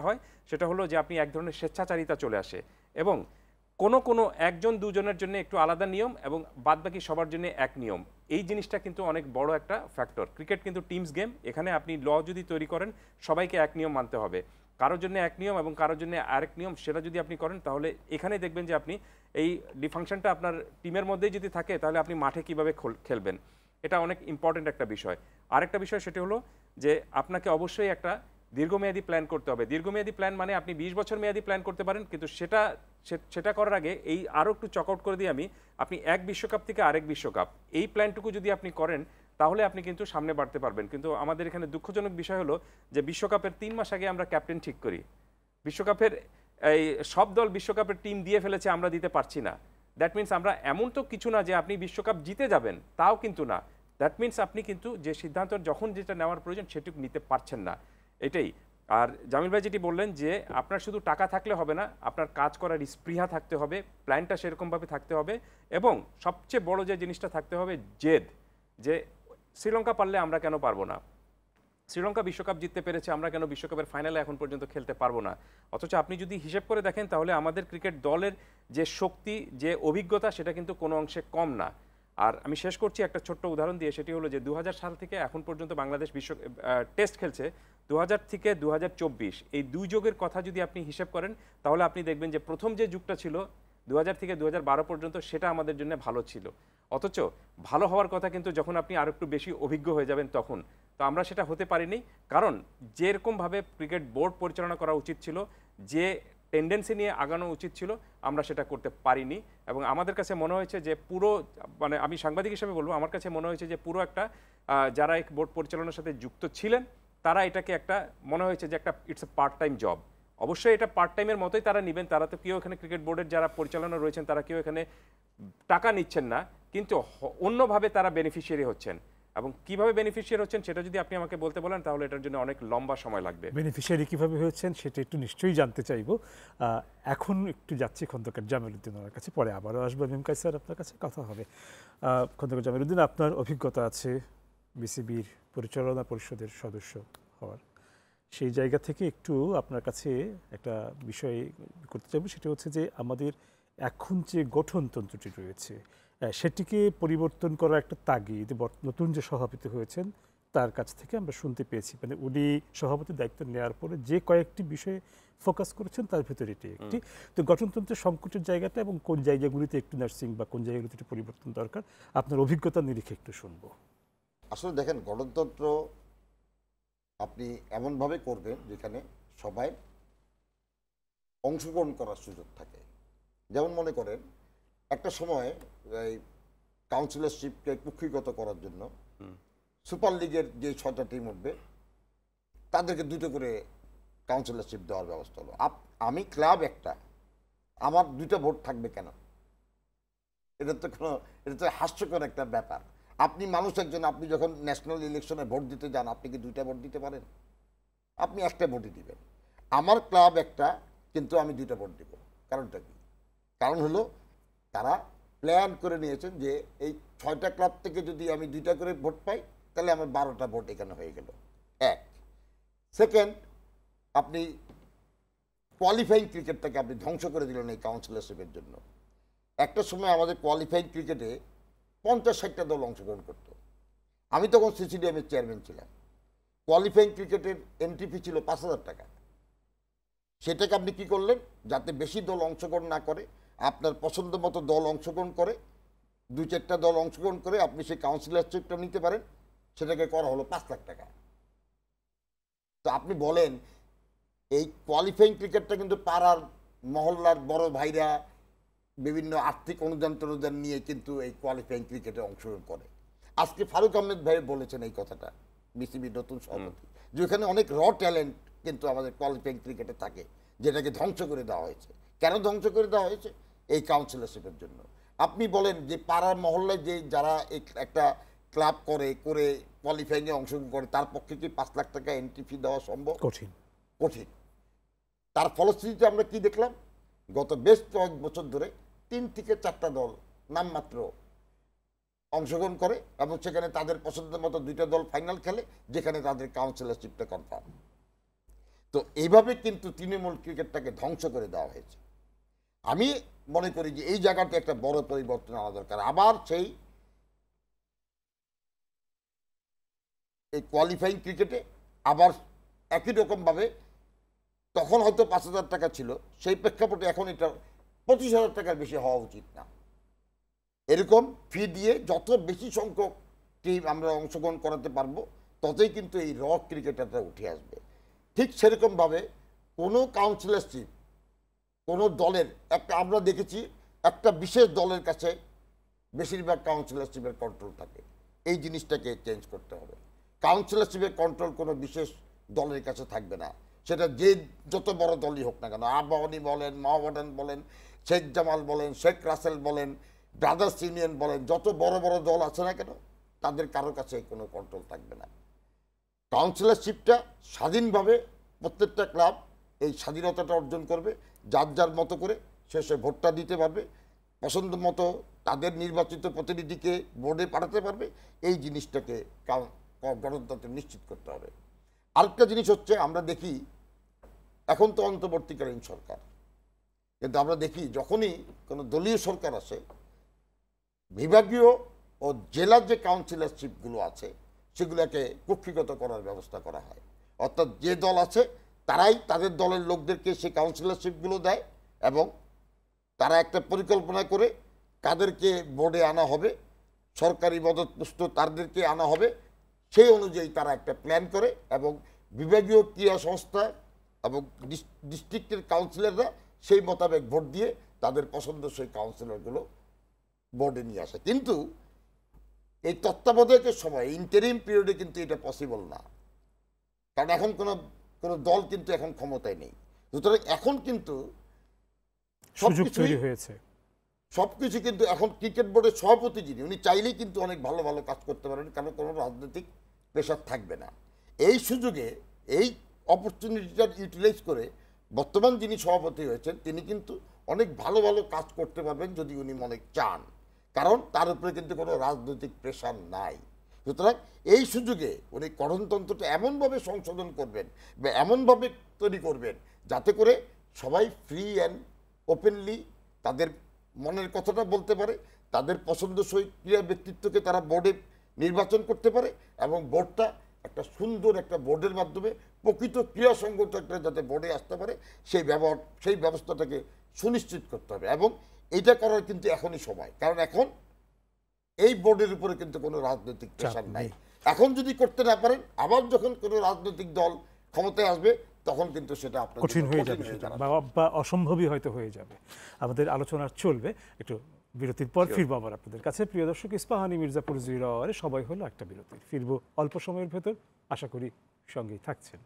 হয় সেটা হলো যে আপনি এক ধরনের স্বেচ্ছাচারিতা চলে আসে, এবং কোনো একজন দুজনের জন্য একটু আলাদা নিয়ম এবং বাদবাকি সবার জন্য এক নিয়ম। এই জিনিসটা কিন্তু অনেক বড় একটা ফ্যাক্টর। ক্রিকেট কিন্তু টিমস গেম, এখানে আপনি ল যদি তৈরি করেন সবাইকে এক নিয়ম মানতে হবে। কারোর জন্য এক নিয়ম এবং কারোর জন্য আরেক নিয়ম, সেটা যদি আপনি করেন তাহলে এখানে দেখবেন যে আপনি এই ডিফাংশনটা আপনার টিমের মধ্যেই যদি থাকে তাহলে আপনি মাঠে কিভাবে খেলবেন, এটা অনেক ইম্পর্টেন্ট একটা বিষয়। আরেকটা বিষয় সেটা হলো যে আপনাকে অবশ্যই একটা দীর্ঘমেয়াদী প্ল্যান করতে হবে। দীর্ঘমেয়াদী প্ল্যান মানে আপনি 20 বছর মেয়াদী প্ল্যান করতে পারেন, কিন্তু সেটা করার আগে এই আরও একটু চক আউট করে দিই আপনি এক বিশ্বকাপ থেকে আরেক বিশ্বকাপ, এই প্ল্যানটুকু যদি আপনি করেন তাহলে আপনি কিন্তু সামনে বাড়তে পারবেন। কিন্তু আমাদের এখানে দুঃখজনক বিষয় হলো যে বিশ্বকাপের 3 মাস আগে আমরা ক্যাপ্টেন ঠিক করি, বিশ্বকাপের এই সব দল বিশ্বকাপের টিম দিয়ে ফেলেছে, আমরা দিতে পারছি না। দ্যাট মিনস আমরা এমন তো কিছু না যে আপনি বিশ্বকাপ জিতে যাবেন, তাও কিন্তু না। দ্যাট মিনস আপনি কিন্তু যে সিদ্ধান্ত যখন যেটা নেওয়ার প্রয়োজন সেটুকু নিতে পারছেন না, এটাই। আর জামিল ভাই যেটি বললেন যে আপনার শুধু টাকা থাকলে হবে না, আপনার কাজ করার স্পৃহা থাকতে হবে, প্ল্যানটা সেরকমভাবে থাকতে হবে, এবং সবচেয়ে বড় যে জিনিসটা থাকতে হবে জেদ, যে শ্রীলঙ্কা পারলে আমরা কেন পারবো না, শ্রীলঙ্কা বিশ্বকাপ জিততে পেরেছে, আমরা কেন বিশ্বকাপের ফাইনালে এখন পর্যন্ত খেলতে পারবো না। অথচ আপনি যদি হিসেব করে দেখেন তাহলে আমাদের ক্রিকেট দলের যে শক্তি, যে অভিজ্ঞতা, সেটা কিন্তু কোনো অংশে কম না। আর আমি শেষ করছি একটা ছোট্ট উদাহরণ দিয়ে, সেটি হলো যে 2000 সাল থেকে এখন পর্যন্ত বাংলাদেশ টেস্ট খেলছে, 2000 থেকে 2024, এই 2 যুগের কথা যদি আপনি হিসেব করেন তাহলে আপনি দেখবেন যে প্রথম যে যুগটা ছিল 2000 থেকে 2012 পর্যন্ত, সেটা আমাদের জন্য ভালো ছিল। অথচ ভালো হওয়ার কথা কিন্তু যখন আপনি আরো একটু বেশি অভিজ্ঞ হয়ে যাবেন তখন। তো আমরা সেটা হতে পারিনি, কারণ যেরকমভাবে ক্রিকেট বোর্ড পরিচালনা করা উচিত ছিল, যে টেন্ডেন্সি নিয়ে আগানো উচিত ছিল, আমরা সেটা করতে পারিনি। এবং আমাদের কাছে মনে হয়েছে যে পুরো, মানে আমি সাংবাদিক হিসেবে বলবো, আমার কাছে মনে হয়েছে যে পুরো একটা যারা এই বোর্ড পরিচালনার সাথে যুক্ত ছিলেন তারা এটাকে একটা মনে হয়েছে যে একটা it's a part time job. অবশ্যই এটা পার্ট টাইমের মতোই তারা নেবেন, তারা তো কেউ এখানে ক্রিকেট বোর্ডের যারা পরিচালনা রয়েছেন তারা কেউ এখানে টাকা নিচ্ছেন না, কিন্তু অন্যভাবে তারা বেনিফিশিয়ারি হচ্ছেন। এবং কিভাবে বেনিফিশিয়ারি হচ্ছেন সেটা যদি আপনি আমাকে বলতে বলেন তাহলে এটার জন্য অনেক লম্বা সময় লাগবে। বেনিফিশিয়ারি কিভাবে হয়েছেন সেটা একটু নিশ্চয়ই জানতে চাইবো। এখন একটু যাচ্ছি খন্দকার জামিলউদ্দিন ওনার কাছে, পরে আবারও আসবো মিম কায়সার আপনার কাছে, কথা হবে। খন্দকার জামিলউদ্দিন, আপনার অভিজ্ঞতা আছে বিসিবির পরিচালনা পরিষদের সদস্য হওয়ার, সেই জায়গা থেকে একটু আপনার কাছে একটা বিষয় করতে চাইব, সেটা হচ্ছে যে আমাদের এখন যে গঠনতন্ত্রটি রয়েছে সেটিকে পরিবর্তন করার একটা তাগিদ নতুন যে সভাপতি হয়েছেন তার কাছ থেকে আমরা শুনতে পেয়েছি। মানে উনি সভাপতির দায়িত্ব নেওয়ার পরে যে কয়েকটি বিষয়ে ফোকাস করেছেন তার ভিতরে এটি একটি। তো গঠনতন্ত্রের সংকটের জায়গাটা এবং কোন জায়গাগুলিতে একটু নার্সিং বা কোন জায়গাগুলিতে একটু পরিবর্তন দরকার, আপনার অভিজ্ঞতা নিরিখে একটু শুনবো। আসলে দেখেন, গণতন্ত্র আপনি এমনভাবে করবেন যেখানে সবাই অংশগ্রহণ করার সুযোগ থাকে। যেমন মনে করেন একটা সময় এই কাউন্সিলরশিপকে কুক্ষিগত করার জন্য সুপার লিগের যে 6টা টিম উঠবে তাদেরকে 2টো করে কাউন্সিলরশিপ দেওয়ার ব্যবস্থা হলো। আমি ক্লাব একটা, আমার 2টা ভোট থাকবে কেন? এটা তো হাস্যকর একটা ব্যাপার। আপনি মানুষ একজন, আপনি যখন ন্যাশনাল ইলেকশনে ভোট দিতে যান আপনি কি 2টা ভোট দিতে পারেন? আপনি একটা ভোটই দিবেন। আমার ক্লাব একটা, কিন্তু আমি 2টা ভোট দিব। কারণটা কি? কারণ হলো তারা প্ল্যান করে নিয়েছেন যে এই 6টা ক্লাব থেকে যদি আমি 2টা করে ভোট পাই তাহলে আমার 12টা ভোট এখানে হয়ে গেল। এক। সেকেন্ড, আপনি কোয়ালিফাইং ক্রিকেটটাকে আপনি ধ্বংস করে দিলেন এই কাউন্সিলরশিপের জন্য। একটা সময় আমাদের কোয়ালিফাইং ক্রিকেটে 50-60টা দল অংশগ্রহণ করত। আমি তখন সিসিডিএমের চেয়ারম্যান ছিলাম। কোয়ালিফাইং ক্রিকেটের এন্ট্রি ফি ছিল 5,000 টাকা। সেটাকে আপনি কি করলেন, যাতে বেশি দল অংশগ্রহণ না করে, আপনার পছন্দ মতো দল অংশগ্রহণ করে, 2-4টা দল অংশগ্রহণ করে আপনি সেই কাউন্সিলরশিপটা নিতে পারেন, সেটাকে করা হলো 5 লাখ টাকা। তো আপনি বলেন এই কোয়ালিফাইং ক্রিকেটটা কিন্তু পাড়ার মহল্লার বড় ভাইরা বিভিন্ন আর্থিক অনুদান নিয়ে কিন্তু এই কোয়ালিফাইং ক্রিকেটে অংশগ্রহণ করে। আজকে ফারুক আহমেদ ভাই বলেছেন এই কথাটা, বিসিবির নতুন সভাপতি, যে ওখানে অনেক ট্যালেন্ট কিন্তু আমাদের কোয়ালিফাইং ক্রিকেটে থাকে, যেটাকে ধ্বংস করে দেওয়া হয়েছে। কেন ধ্বংস করে দেওয়া হয়েছে? এই কাউন্সিলরশিপের জন্য। আপনি বলেন যে পাড়ার মহল্লায় যে যারা একটা ক্লাব করে কোয়ালিফাইংয়ে অংশগ্রহণ করে তার পক্ষে কি 5 লাখ টাকা এন্ট্রি ফি দেওয়া সম্ভব? কঠিন। তার ফলশ্রুতিতে আমরা কি দেখলাম, গত বেশ কয়েক বছর ধরে 3 থেকে 4টা দল নামমাত্র অংশগ্রহণ করে এবং সেখানে তাদের পছন্দের মতো 2টা দল ফাইনাল খেলে, যেখানে তাদের কাউন্সিলরশিপটা কনফার্ম। তো এইভাবে কিন্তু তৃণমূল ক্রিকেটটাকে ধ্বংস করে দেওয়া হয়েছে। আমি মনে করি যে এই জায়গাতে একটা বড় পরিবর্তন আনা দরকার। আবার সেই এই কোয়ালিফাইং ক্রিকেটে আবার একই রকমভাবে, তখন হয়তো 5,000 টাকা ছিল, সেই প্রেক্ষাপটে এখন এটা 25,000 টাকার বেশি হওয়া উচিত না। এরকম ফি দিয়ে যত বেশি সংখ্যক টিম আমরা অংশগ্রহণ করাতে পারবো ততই কিন্তু এই ক্রিকেটারটা উঠে আসবে। ঠিক সেরকমভাবে কোনো কাউন্সিলরশিপ কোনো দলের আমরা দেখেছি একটা বিশেষ দলের কাছে বেশিরভাগ কাউন্সিলরশিপের কন্ট্রোল থাকে। এই জিনিসটাকে চেঞ্জ করতে হবে। কাউন্সিলরশিপের কন্ট্রোল কোনো বিশেষ দলের কাছে থাকবে না, সেটা যে যত বড় দলই হোক না কেন, আবাহনী বলেন, মাহমুদান বলেন, শেখ জামাল বলেন, শেখ রাসেল বলেন, ব্রাদার্স ইউনিয়ন বলেন, যত বড় বড় দল আছে না কেন, তাদের কারো কাছে কোনো কন্ট্রোল থাকবে না। কাউন্সিলরশিপটা স্বাধীনভাবে প্রত্যেকটা ক্লাব এই স্বাধীনতাটা অর্জন করবে, যার যার মতো করে শেষে ভোটটা দিতে পারবে, পছন্দ মতো তাদের নির্বাচিত প্রতিনিধিকে বোর্ডে পাঠাতে পারবে। এই জিনিসটাকে গণতন্ত্র নিশ্চিত করতে হবে। আরেকটা জিনিস হচ্ছে, আমরা দেখি এখন তো অন্তর্বর্তীকালীন সরকার, কিন্তু আমরা দেখি যখনই কোনো দলীয় সরকার আসে, বিভাগীয় ও জেলার যে কাউন্সিলরশিপগুলো আছে সেগুলোকে কক্ষিগত করার ব্যবস্থা করা হয়। অর্থাৎ যে দল আছে তারাই তাদের দলের লোকদেরকে সেই কাউন্সিলরশিপগুলো দেয় এবং তারা একটা পরিকল্পনা করে কাদেরকে বোর্ডে আনা হবে, সরকারি মদতপুষ্ট তাদেরকে আনা হবে, সেই অনুযায়ী তারা একটা প্ল্যান করে এবং বিভাগীয় ক্রীড়া সংস্থা এবং ডিস্ট্রিক্টের কাউন্সিলররা সেই মোতাবেক ভোট দিয়ে তাদের পছন্দসই কাউন্সিলরগুলো বোর্ডে নিয়ে আসে। কিন্তু এই তত্ত্বাবধায়কের সময় ইন্টারিম পিরিয়ডে কিন্তু এটা পসিবল না, কারণ এখন কোনো দল কিন্তু এখন ক্ষমতায় নেই। সুতরাং এখন কিন্তু সবকিছু কিন্তু এখন ক্রিকেট বোর্ডের সভাপতি যিনি, উনি চাইলেই কিন্তু অনেক ভালো ভালো কাজ করতে পারেন, কারণ কোনো রাজনৈতিক প্রেশার থাকবে না। এই সুযোগে এই অপরচুনিটিটা ইউটিলাইজ করে বর্তমান যিনি সভাপতি হয়েছেন তিনি কিন্তু অনেক ভালো ভালো কাজ করতে পারবেন যদি উনি মনে চান, কারণ তার উপরে কিন্তু কোনো রাজনৈতিক প্রেশার নাই। সুতরাং এই সুযোগে উনি গঠনতন্ত্রটা এমনভাবে সংশোধন করবেন বা এমনভাবে তৈরি করবেন যাতে করে সবাই ফ্রি অ্যান্ড ওপেনলি তাদের মনের কথাটা বলতে পারে, তাদের পছন্দসই ক্রীড়া ব্যক্তিত্বকে তারা বোর্ডে নির্বাচন করতে পারে এবং বোর্ডটা একটা সুন্দর একটা বোর্ডের মাধ্যমে প্রকৃত ক্রীড়া সংগঠকরা যাতে বোর্ডে আসতে পারে সেই ব্যবস্থাটাকে সুনিশ্চিত করতে হবে। এবং এইটা করার কিন্তু এখনই সময়, কারণ এখন এই বোর্ডের উপরে কিন্তু কোনো রাজনৈতিক প্রেশার নাই। এখন যদি করতে না পারেন, আবার যখন কোনো রাজনৈতিক দল ক্ষমতায় আসবে তখন কিন্তু সেটা আপনার কঠিন হয়ে যাবে বা অসম্ভবই হয়তো হয়ে যাবে। আমাদের আলোচনা চলবে, একটু বিরতির পর ফিরবো আবার আপনাদের কাছে। প্রিয় দর্শক, ইস্পাহানি মির্জাপুর 0 আওয়ারে সবাই হলো একটা বিরতি, ফিরবো অল্প সময়ের ভেতর, আশা করি সঙ্গেই থাকছেন।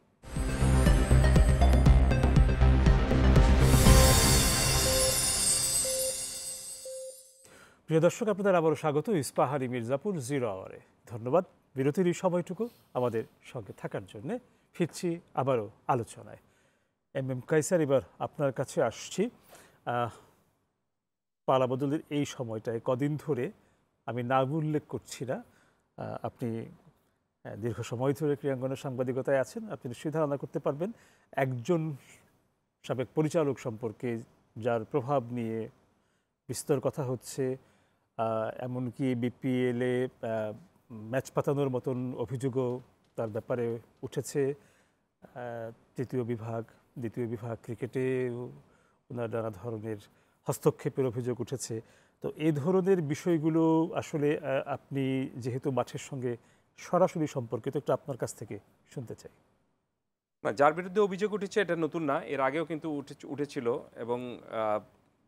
প্রিয় দর্শক, আপনাদের আবারও স্বাগত ইস্পাহানি মির্জাপুর 0 আওয়ারে। ধন্যবাদ বিরতির এই সময়টুকু আমাদের সঙ্গে থাকার জন্য। ফিরছি আবারও আলোচনায়। এম কায়সার, এবার আপনার কাছে আসছি। পালা বদলের এই সময়টায় কদিন ধরে আমি নাম উল্লেখ করছি না, আপনি দীর্ঘ সময় ধরে ক্রীড়াঙ্গনের সাংবাদিকতায় আছেন, আপনি নিশ্চয়ই ধারণা করতে পারবেন একজন সাবেক পরিচালক সম্পর্কে যার প্রভাব নিয়ে বিস্তর কথা হচ্ছে, এমনকি বিপিএলে ম্যাচ পাতানোর মতন অভিযোগও তার ব্যাপারে উঠেছে। তৃতীয় বিভাগ, দ্বিতীয় বিভাগ ক্রিকেটে ওনার নানা ধরনের হস্তক্ষেপের অভিযোগ উঠেছে। তো এই ধরনের বিষয়গুলো আসলে আপনি যেহেতু মাঠের সঙ্গে সরাসরি সম্পর্কিত, একটু আপনার কাছ থেকে শুনতে চাই। না, যার বিরুদ্ধে অভিযোগ উঠেছে এটা নতুন না, এর আগেও কিন্তু উঠেছিল। এবং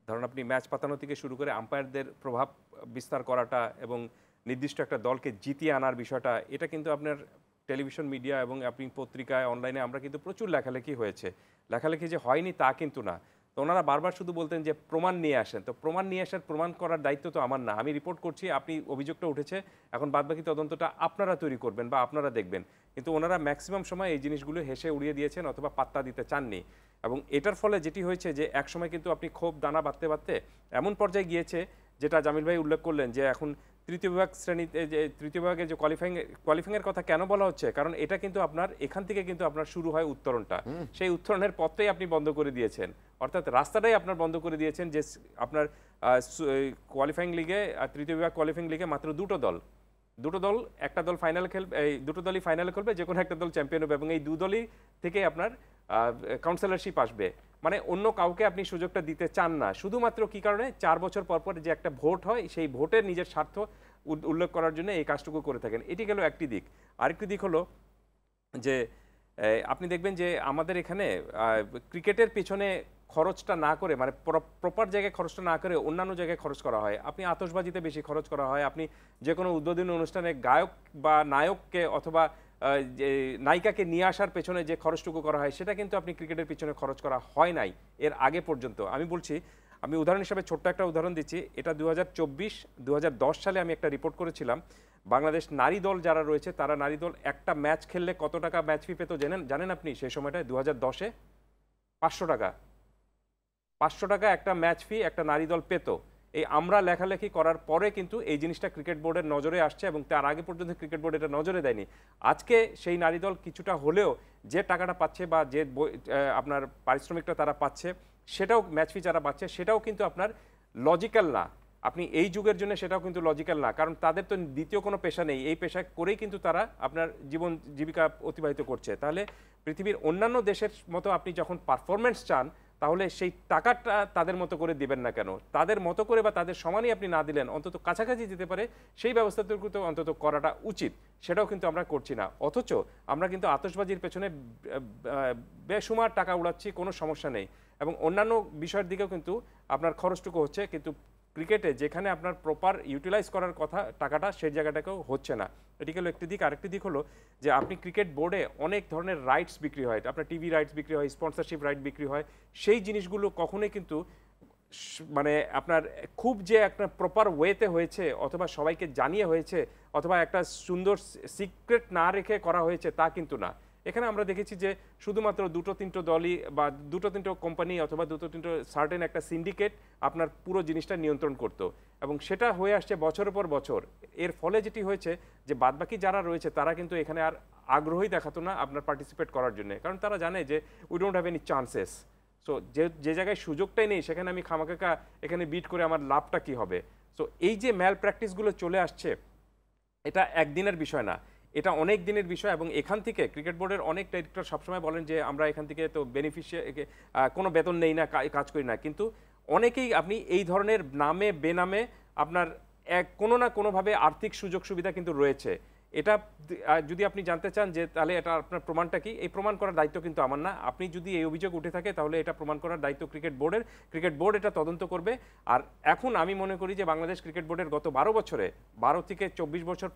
ধরুন আপনি ম্যাচ পাতানো থেকে শুরু করে আম্পায়ারদের প্রভাব বিস্তার করাটা এবং নির্দিষ্ট একটা দলকে জিতিয়ে আনার বিষয়টা, এটা কিন্তু আপনার টেলিভিশন মিডিয়া এবং আপনি পত্রিকায় অনলাইনে আমরা কিন্তু প্রচুর লেখালেখি হয়েছে। লেখালেখি যে হয়নি তা কিন্তু না। তো ওনারা বারবার শুধু বলতেন যে প্রমাণ নিয়ে আসেন। তো প্রমাণ নিয়ে আসার, প্রমাণ করার দায়িত্ব তো আমার না। আমি রিপোর্ট করছি, আপনি অভিযোগটা উঠেছে, এখন বাদবাকি তদন্তটা আপনারা তৈরি করবেন বা আপনারা দেখবেন। কিন্তু ওনারা ম্যাক্সিমাম সময় এই জিনিসগুলো হেসে উড়িয়ে দিয়েছেন অথবা পাত্তা দিতে চাননি। এবং এটার ফলে যেটি হয়েছে যে একসময় কিন্তু আপনি ক্ষোভ দানা বাঁধতে বাঁধতে এমন পর্যায়ে গিয়েছে, যেটা জামিল ভাই উল্লেখ করলেন, যে এখন তৃতীয় বিভাগ শ্রেণীতে যে তৃতীয় বিভাগের যে কোয়ালিফাইংয়ের কথা কেন বলা হচ্ছে, কারণ এটা কিন্তু আপনার এখান থেকে কিন্তু আপনার শুরু হয় উত্তরণটা, সেই উত্তরণের পথটাই আপনি বন্ধ করে দিয়েছেন, অর্থাৎ রাস্তাটাই আপনার বন্ধ করে দিয়েছেন। যে আপনার কোয়ালিফাইং লিগে আর তৃতীয় বিভাগ কোয়ালিফাইং লিগে মাত্র দুটো দল, একটা দল ফাইনাল খেলবে, এই দুটো দলই ফাইনালে খেলবে, যে কোনো একটা দল চ্যাম্পিয়ন হবে এবং এই দু দলই থেকে আপনার কাউন্সিলরশিপ আসবে। মানে অন্য কাউকে আপনি সুযোগটা দিতে চান না, শুধুমাত্র কি কারণে 4 বছর পর পর যে একটা ভোট হয়, সেই ভোটের নিজের স্বার্থ উল্লেখ করার জন্য এই কাজটুকু করে থাকেন। এটি গেল একটি দিক। আরেকটি দিক হলো যে আপনি দেখবেন যে আমাদের এখানে ক্রিকেটের পেছনে খরচটা না করে মানে প্রপার জায়গায় খরচটা না করে অন্যান্য জায়গায় খরচ করা হয়। আপনি আতশবাজিতে বেশি খরচ করা হয়, আপনি যে কোনো উদ্বোধনী অনুষ্ঠানে গায়ক বা নায়ককে অথবা যে নায়িকাকে নিয়ে আসার পেছনে যে খরচটুকু করা হয় সেটা কিন্তু আপনি ক্রিকেটের পিছনে খরচ করা হয় নাই এর আগে পর্যন্ত। আমি বলছি, আমি উদাহরণ হিসাবে ছোট্ট একটা উদাহরণ দিচ্ছি। এটা 2010 সালে আমি একটা রিপোর্ট করেছিলাম। বাংলাদেশ নারী দল যারা রয়েছে তারা নারী দল একটা ম্যাচ খেললে কত টাকা ম্যাচ ফি পেত জানেন আপনি? সেই সময়টায় 2010-এ 500 টাকা। 500 টাকা একটা ম্যাচ ফি একটা নারী দল পেত। এই আমরা লেখালেখি করার পরে কিন্তু এই জিনিসটা ক্রিকেট বোর্ডের নজরে আসছে এবং তার আগে পর্যন্ত ক্রিকেট বোর্ড এটা নজরে দেয়নি। আজকে সেই নারী দল কিছুটা হলেও যে টাকাটা পাচ্ছে বা যে আপনার পারিশ্রমিকটা তারা পাচ্ছে, সেটাও ম্যাচ ফি যারা পাচ্ছে সেটাও কিন্তু আপনার লজিক্যাল না। আপনি এই যুগের জন্য সেটাও কিন্তু লজিক্যাল না, কারণ তাদের তো দ্বিতীয় কোনো পেশা নেই। এই পেশা করেই কিন্তু তারা আপনার জীবন জীবিকা অতিবাহিত করছে। তাহলে পৃথিবীর অন্যান্য দেশের মতো আপনি যখন পারফরমেন্স চান, তাহলে সেই টাকাটা তাদের মতো করে দিবেন না কেন? তাদের মতো করে বা তাদের সমানই আপনি না দিলেন, অন্তত কাছাকাছি যেতে পারে সেই ব্যবস্থাটুকু তো অন্তত করাটা উচিত। সেটাও কিন্তু আমরা করছি না। অথচ আমরা কিন্তু আতশবাজির পেছনে বেসুমার টাকা উড়াচ্ছি, কোনো সমস্যা নেই, এবং অন্যান্য বিষয়ের দিকেও কিন্তু আপনার খরচটুকু হচ্ছে, কিন্তু ক্রিকেটে যেখানে আপনার প্রপার ইউটিলাইজ করার কথা টাকাটা, সেই জায়গাটাকেও হচ্ছে না। এটি হলো একটি দিক। আরেকটি দিক হলো যে আপনি ক্রিকেট বোর্ডে অনেক ধরনের রাইটস বিক্রি হয়, আপনার টিভি রাইটস বিক্রি হয়, স্পন্সরশিপ রাইট বিক্রি হয়। সেই জিনিসগুলো কখনোই কিন্তু মানে আপনার খুব যে একটা প্রপার ওয়েতে হয়েছে অথবা সবাইকে জানিয়ে হয়েছে অথবা একটা সুন্দর সিক্রেট না রেখে করা হয়েছে তা কিন্তু না। এখানে আমরা দেখেছি যে শুধুমাত্র দুটো তিনটো দলই বা দুটো তিনটো কোম্পানি অথবা দুটো তিনটো সার্টেন একটা সিন্ডিকেট আপনার পুরো জিনিসটা নিয়ন্ত্রণ করত, এবং সেটা হয়ে আসছে বছরের পর বছর। এর ফলে যেটি হয়েছে যে বাদবাকি যারা রয়েছে তারা কিন্তু এখানে আর আগ্রহই দেখাতো না আপনার পার্টিসিপেট করার জন্য, কারণ তারা জানে যে we don't have any chances. So যে জায়গায় সুযোগটাই নেই সেখানে আমি খামাখাকা এখানে বিট করে আমার লাভটা কি হবে? সো এই যে ম্যাল প্র্যাকটিসগুলো চলে আসছে, এটা একদিনের বিষয় না, এটা অনেক দিনের বিষয়। এবং এখান থেকে ক্রিকেট বোর্ডের অনেক ডাইরেক্টর সবসময় বলেন যে আমরা এখান থেকে তো বেনিফিশিয়ারি কোনো বেতন নেই না, কাজ করি না, কিন্তু অনেকেই আপনি এই ধরনের নামে বেনামে আপনার কোনো না কোনোভাবে আর্থিক সুযোগ সুবিধা কিন্তু রয়েছে। এটা যদি আপনি জানতে চান যে তাহলে এটা আপনার প্রমাণটা কি, এই প্রমাণ করার দায়িত্ব কিন্তু আমার না। আপনি যদি এই অভিযোগ উঠে থাকে তাহলে এটা প্রমাণ করার দায়িত্ব ক্রিকেট বোর্ডের। ক্রিকেট বোর্ড এটা তদন্ত করবে। আর এখন আমি মনে করি যে বাংলাদেশ ক্রিকেট বোর্ডের গত 12 বছরে 12 থেকে 24 বছর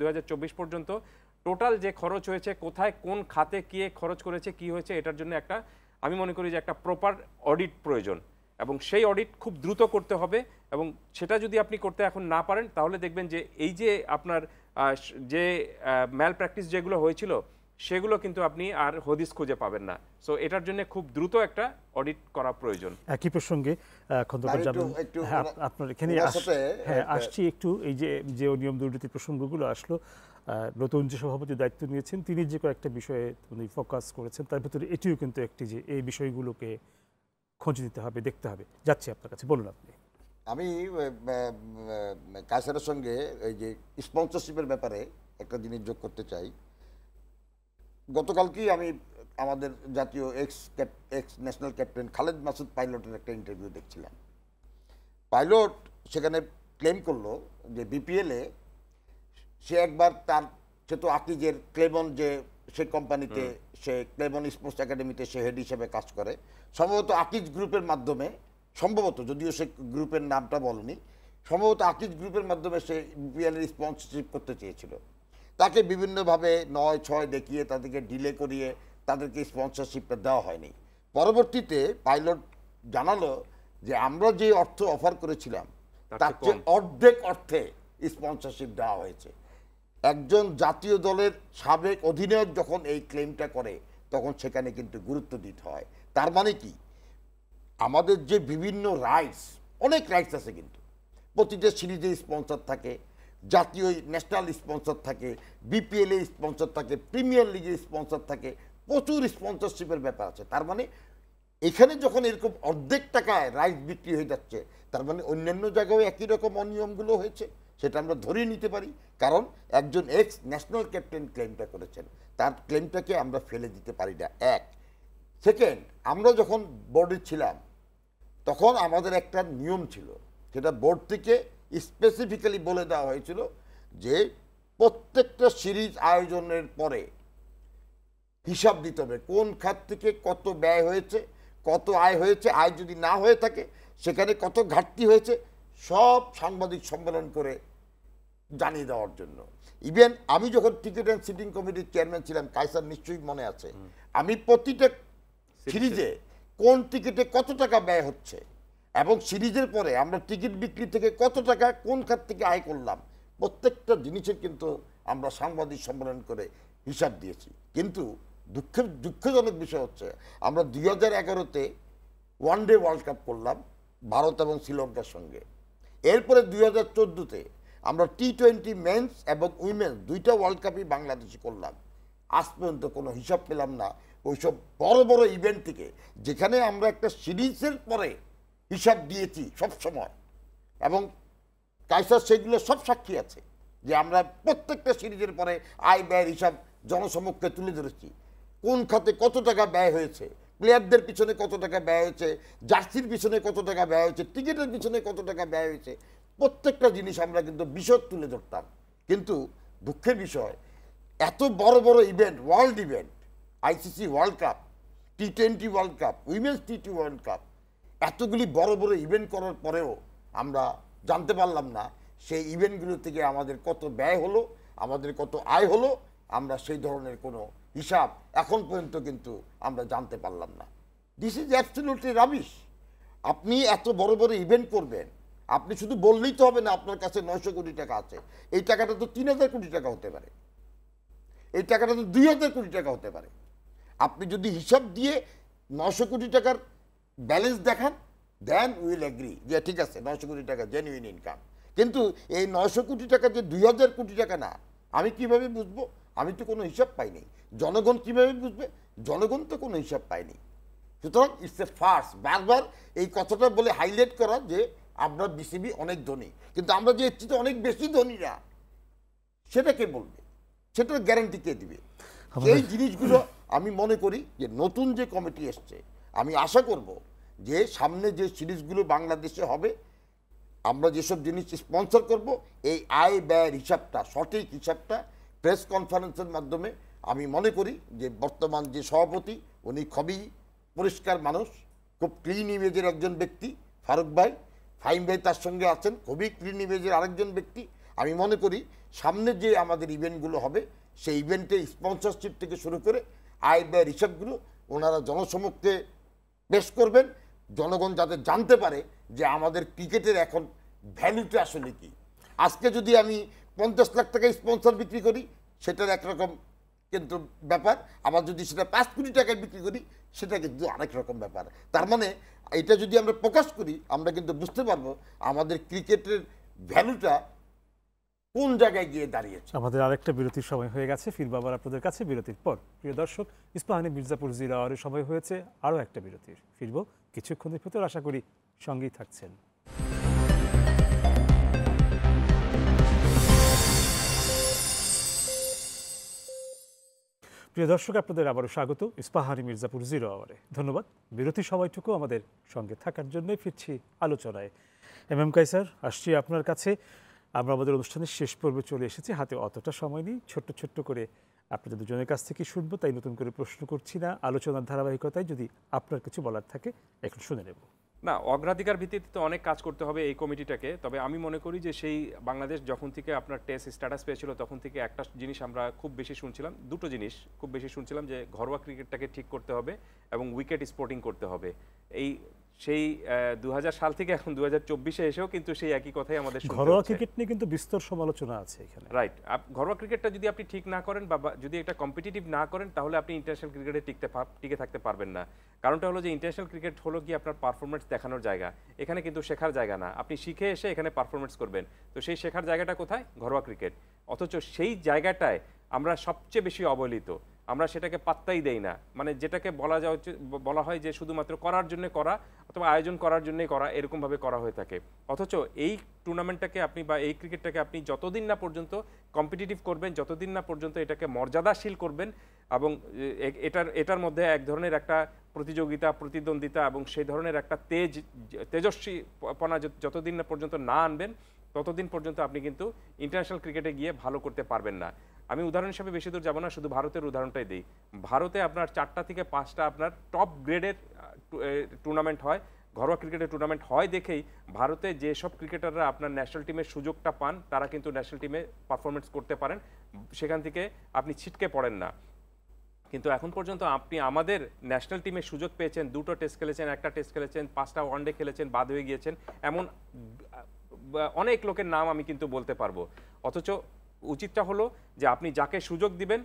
2024 পর্যন্ত টোটাল যে খরচ হয়েছে, কোথায় কোন খাতে গিয়ে খরচ করেছে, কি হয়েছে, এটার জন্য একটা আমি মনে করি যে একটা প্রপার অডিট প্রয়োজন, এবং সেই অডিট খুব দ্রুত করতে হবে। এবং সেটা যদি আপনি করতে এখন না পারেন তাহলে দেখবেন যে এই যে আপনার যে ম্যাল প্র্যাকটিস যেগুলো হয়েছিল সেগুলো কিন্তু আপনি আর হদিস খুঁজে পাবেন না। সো এটার জন্য খুব দ্রুত একটা অডিট করা প্রয়োজন। একই প্রসঙ্গে খন্দকার জামিল, আপনার এখানে আসছি একটু, এই যে নিয়ম দুর্নীতি প্রসঙ্গগুলো আসলো, নতুন যে সভাপতি দায়িত্ব নিয়েছেন তিনি যে কয়েকটা বিষয়ে উনি ফোকাস করেছেন, তার ভিতরে এটিও কিন্তু একটি যে এই বিষয়গুলোকে খোঁজ দিতে হবে, দেখতে হবে। যাচ্ছি আপনার কাছে, বলুন আপনি। আমি কায়সারের সঙ্গে এই যে স্পন্সরশিপের ব্যাপারে একটা জিনিস যোগ করতে চাই। গতকালকেই আমি আমাদের জাতীয় ex national captain Khaled Masud পাইলটের একটা ইন্টারভিউ দেখছিলাম। পাইলট সেখানে ক্লেম করলো যে বিপিএলে সে একবার সে তো আকিজের ক্লেমন যে সে কোম্পানিতে, সে ক্লেমন স্পোর্টস একাডেমিতে সে হেড হিসেবে কাজ করে, সম্ভবত আকিজ গ্রুপের মাধ্যমে, সম্ভবত যদিও সে গ্রুপের নামটা বলেনি, সম্ভবত আকিজ গ্রুপের মাধ্যমে সে বিপিএলের স্পন্সরশিপ করতে চেয়েছিল। তাকে বিভিন্নভাবে 9-6 দেখিয়ে তাদেরকে ডিলে করিয়ে তাদেরকে স্পন্সরশিপটা দেওয়া হয়নি। পরবর্তীতে পাইলট জানালো যে আমরা যে অর্থ অফার করেছিলাম তার চেয়ে অর্ধেক অর্থে স্পন্সরশিপ দেওয়া হয়েছে। একজন জাতীয় দলের সাবেক অধিনায়ক যখন এই ক্লেমটা করে তখন সেখানে কিন্তু গুরুত্ব দিতে হয়। তার মানে কি, আমাদের যে বিভিন্ন রাইটস, অনেক রাইটস আছে, কিন্তু প্রতিটা সিরিজে স্পন্সর থাকে, জাতীয় ন্যাশনাল স্পন্সর থাকে, বিপিএল এ স্পন্সর থাকে, প্রিমিয়ার লিগে স্পন্সর থাকে, প্রচুর স্পন্সরশিপের ব্যাপার আছে। তার মানে এখানে যখন এরকম অর্ধেক টাকায় রাইটস বিক্রি হয়ে যাচ্ছে, তার মানে অন্যান্য জায়গায় একই রকম অনিয়মগুলো হয়েছে, সেটা আমরা ধরেই নিতে পারি। কারণ একজন এক্স ন্যাশনাল ক্যাপ্টেন ক্লেমটা করেছেন, তার ক্লেমটাকে আমরা ফেলে দিতে পারি না। এক, সেকেন্ড, আমরা যখন বোর্ডে ছিলাম তখন আমাদের একটা নিয়ম ছিল, সেটা বোর্ড থেকে স্পেসিফিক্যালি বলে দেওয়া হয়েছিল যে প্রত্যেকটা সিরিজ আয়োজনের পরে হিসাব দিতে হবে কোন খাত থেকে কত ব্যয় হয়েছে, কত আয় হয়েছে, আয় যদি না হয়ে থাকে সেখানে কত ঘাটতি হয়েছে, সব সাংবাদিক সম্মেলন করে জানিয়ে দেওয়ার জন্য। ইভেন আমি যখন টিকিট অ্যান্ড সিটিং কমিটির চেয়ারম্যান ছিলাম, কায়সার নিশ্চয়ই মনে আছে, আমি প্রতিটা সিরিজে কোন টিকিটে কত টাকা ব্যয় হচ্ছে এবং সিরিজের পরে আমরা টিকিট বিক্রি থেকে কত টাকা কোন খাত থেকে আয় করলাম, প্রত্যেকটা জিনিসের কিন্তু আমরা সাংবাদিক সম্মেলন করে হিসাব দিয়েছি। কিন্তু দুঃখজনক বিষয় হচ্ছে আমরা 2011-তে ওয়ানডে ওয়ার্ল্ড কাপ করলাম ভারত এবং শ্রীলঙ্কার সঙ্গে। এরপরে 2014-তে আমরা T20 মেন্স এবং উইমেন্স দুইটা ওয়ার্ল্ড কাপই বাংলাদেশে করলাম। আজ পর্যন্ত কোনো হিসাব পেলাম না ওইসব বড় বড় ইভেন্ট থেকে, যেখানে আমরা একটা সিরিজের পরে হিসাব দিয়েছি সবসময়, এবং কায়সার সেগুলো সব সাক্ষী আছে যে আমরা প্রত্যেকটা সিরিজের পরে আয় ব্যয়ের হিসাব জনসমক্ষে তুলে ধরেছি। কোন খাতে কত টাকা ব্যয় হয়েছে, প্লেয়ারদের পিছনে কত টাকা ব্যয় হয়েছে, জার্সির পিছনে কত টাকা ব্যয় হয়েছে, টিকিটের পিছনে কত টাকা ব্যয় হয়েছে, প্রত্যেকটা জিনিস আমরা কিন্তু বিশদ তুলে ধরতাম। কিন্তু দুঃখের বিষয়, এত বড় বড় event, world event, ICC world cup, T20 world cup, women's T20 world cup, এতগুলি বড় বড় ইভেন্ট করার পরেও আমরা জানতে পারলাম না সেই ইভেন্টগুলো থেকে আমাদের কত ব্যয় হলো, আমাদের কত আয় হলো। আমরা সেই ধরনের কোনো হিসাব এখন পর্যন্ত কিন্তু আমরা জানতে পারলাম না। This is absolutely rubbish. আপনি এত বড় বড় ইভেন্ট করবেন, আপনি শুধু বললেই তো হবে না আপনার কাছে 900 কোটি টাকা আছে। এই টাকাটা তো 3000 কোটি টাকা হতে পারে, এই টাকাটা তো 2000 কোটি টাকা হতে পারে। আপনি যদি হিসাব দিয়ে 900 কোটি টাকার ব্যালেন্স দেখান, দেন উইল এগ্রি যে ঠিক আছে 900 কোটি টাকা জেনুইন ইনকাম। কিন্তু এই 900 কোটি টাকা যে 2000 কোটি টাকা না, আমি কিভাবে বুঝবো? আমি তো কোনো হিসাব পাইনি। জনগণ কিভাবে বুঝবে? জনগণ তো কোনো হিসাব পায়নি। সুতরাং ইটস এ ফার্স। বারবার এই কথাটা বলে হাইলাইট করা যে আমরা বিসিবি অনেক ধনী, কিন্তু আমরা যে এর চেয়ে অনেক বেশি ধনী না, সেটা কে বলবে? সেটার গ্যারান্টি কে দিবে? এই জিনিসগুলো আমি মনে করি যে নতুন যে কমিটি এসছে, আমি আশা করব যে সামনে যে সিরিজগুলো বাংলাদেশে হবে, আমরা যেসব জিনিস স্পন্সর করব, এই আয় ব্যয়ের হিসাবটা, সঠিক হিসাবটা প্রেস কনফারেন্সের মাধ্যমে, আমি মনে করি যে বর্তমান যে সভাপতি উনি খুবই পরিষ্কার মানুষ, খুব ক্লিন ইমেজের একজন ব্যক্তি, ফারুক ভাই, ফাহিম ভাই তার সঙ্গে আছেন, খুবই ক্লিন ইমেজের আরেকজন ব্যক্তি। আমি মনে করি সামনে যে আমাদের ইভেন্টগুলো হবে, সেই ইভেন্টে স্পন্সরশিপ থেকে শুরু করে আয় ব্যয়ের হিসাবগুলো ওনারা জনসমক্ষে পেশ করবেন, জনগণ যাতে জানতে পারে যে আমাদের ক্রিকেটের এখন ভ্যালুটা আসলে কি। আজকে যদি আমি 50 লাখ টাকায় স্পন্সর বিক্রি করি, সেটার একরকম কিন্তু ব্যাপার, আবার যদি সেটা 5 কোটি টাকায় বিক্রি করি, সেটা কিন্তু আরেক রকম ব্যাপার। তার মানে এটা যদি আমরা প্রকাশ করি, আমরা কিন্তু বুঝতে পারবো আমাদের ক্রিকেটের ভ্যালুটা কোন জায়গায় গিয়ে দাঁড়িয়েছে। আমাদের আরেকটা বিরতির সময় হয়ে গেছে, ফিরবো আবার আপনাদের কাছে বিরতির পর। প্রিয় দর্শক, ইস্পাহানি মির্জাপুর 0 আওয়ারের সময় হয়েছে আরও একটা বিরতির। ফিরবো কিছুক্ষণের ভেতর, আশা করি সঙ্গেই থাকছেন। প্রিয় দর্শক, আপনাদের আবারও স্বাগত ইস্পাহানি মির্জাপুর 0 আওয়ারে। ধন্যবাদ বিরতির সময়টুকু আমাদের সঙ্গে থাকার জন্য। ফিরছি আলোচনায়। কায়সার, আসছি আপনার কাছে। আমরা আমাদের অনুষ্ঠানের শেষ পর্বে চলে এসেছি, হাতে অতটা সময় নেই, ছোট্ট ছোট্ট করে আপনাদের দুজনের কাছ থেকে শুনবো, তাই নতুন করে প্রশ্ন করছি না। আলোচনার ধারাবাহিকতায় যদি আপনার কিছু বলার থাকে এখন শুনে নেব। না, অগ্রাধিকার ভিত্তিতে তো অনেক কাজ করতে হবে এই কমিটিটাকে। তবে আমি মনে করি যে সেই বাংলাদেশ যখন থেকে আপনার টেস্ট স্ট্যাটাস পেয়েছিল, তখন থেকে একটা জিনিস আমরা খুব বেশি শুনছিলাম, দুটো জিনিস খুব বেশি শুনছিলাম, যে ঘরোয়া ক্রিকেটটাকে ঠিক করতে হবে এবং উইকেট স্পোর্টিং করতে হবে। সেই 2000 সাল থেকে এখন 2024-এ এসেও কিন্তু সেই একই কথাই আমাদের শুনতে হচ্ছে। ঘরোয়া ক্রিকেট নিয়ে কিন্তু বিস্তর সমালোচনা আছে এখানে। রাইট, ঘরোয়া ক্রিকেটটা যদি আপনি ঠিক না করেন বা যদি এটা কম্পিটিটিভ না করেন, তাহলে আপনি ইন্টারন্যাশনাল ক্রিকেটে টিকে থাকতে পারবেন না। কারণটা হলো যে ইন্টারন্যাশনাল ক্রিকেট হলো কি আপনার পারফরমেন্স দেখানোর জায়গা, এখানে কিন্তু শেখার জায়গা না। আপনি শিখে এসে এখানে পারফরমেন্স করবেন, তো সেই শেখার জায়গাটা কোথায়? ঘরোয়া ক্রিকেট। অথচ সেই জায়গাটায় আমরা সবচেয়ে বেশি অবহেলিত, আমরা সেটাকে পাত্তাই দেই না। মানে যেটাকে বলা হয় যে শুধুমাত্র করার জন্য করা অথবা আয়োজন করার জন্যই করা, এরকমভাবে করা হয়ে থাকে। অথচ এই টুর্নামেন্টটাকে আপনি বা এই ক্রিকেটটাকে আপনি যতদিন না পর্যন্ত কম্পিটিটিভ করবেন, যতদিন না পর্যন্ত এটাকে মর্যাদাশীল করবেন, এবং এটার মধ্যে এক ধরনের একটা প্রতিযোগিতা, প্রতিদ্বন্দ্বিতা এবং সেই ধরনের একটা তেজস্বীপনা যতদিন না পর্যন্ত না আনবেন, ততদিন পর্যন্ত আপনি কিন্তু ইন্টারন্যাশনাল ক্রিকেটে গিয়ে ভালো করতে পারবেন না। আমি উদাহরণ হিসাবে বেশি দূর যাব না, শুধু ভারতের উদাহরণটাই দিই। ভারতে আপনার 4টা থেকে 5টা আপনার টপ গ্রেডের টুর্নামেন্ট হয়, ঘরোয়া ক্রিকেটের টুর্নামেন্ট হয় দেখেই ভারতে যেসব ক্রিকেটাররা আপনার ন্যাশনাল টিমের সুযোগটা পান তারা কিন্তু ন্যাশনাল টিমে পারফরমেন্স করতে পারেন, সেখান থেকে আপনি ছিটকে পড়েন না। কিন্তু এখন পর্যন্ত আপনি আমাদের ন্যাশনাল টিমে সুযোগ পেয়েছেন, 2টো টেস্ট খেলেছেন, 1টা টেস্ট খেলেছেন, 5টা ওয়ানডে খেলেছেন, বাদ হয়ে গিয়েছেন, এমন অনেক লোকের নাম আমি কিন্তু বলতে পারবো। অথচ উচিতটা হলো যে আপনি যাকে সুযোগ দিবেন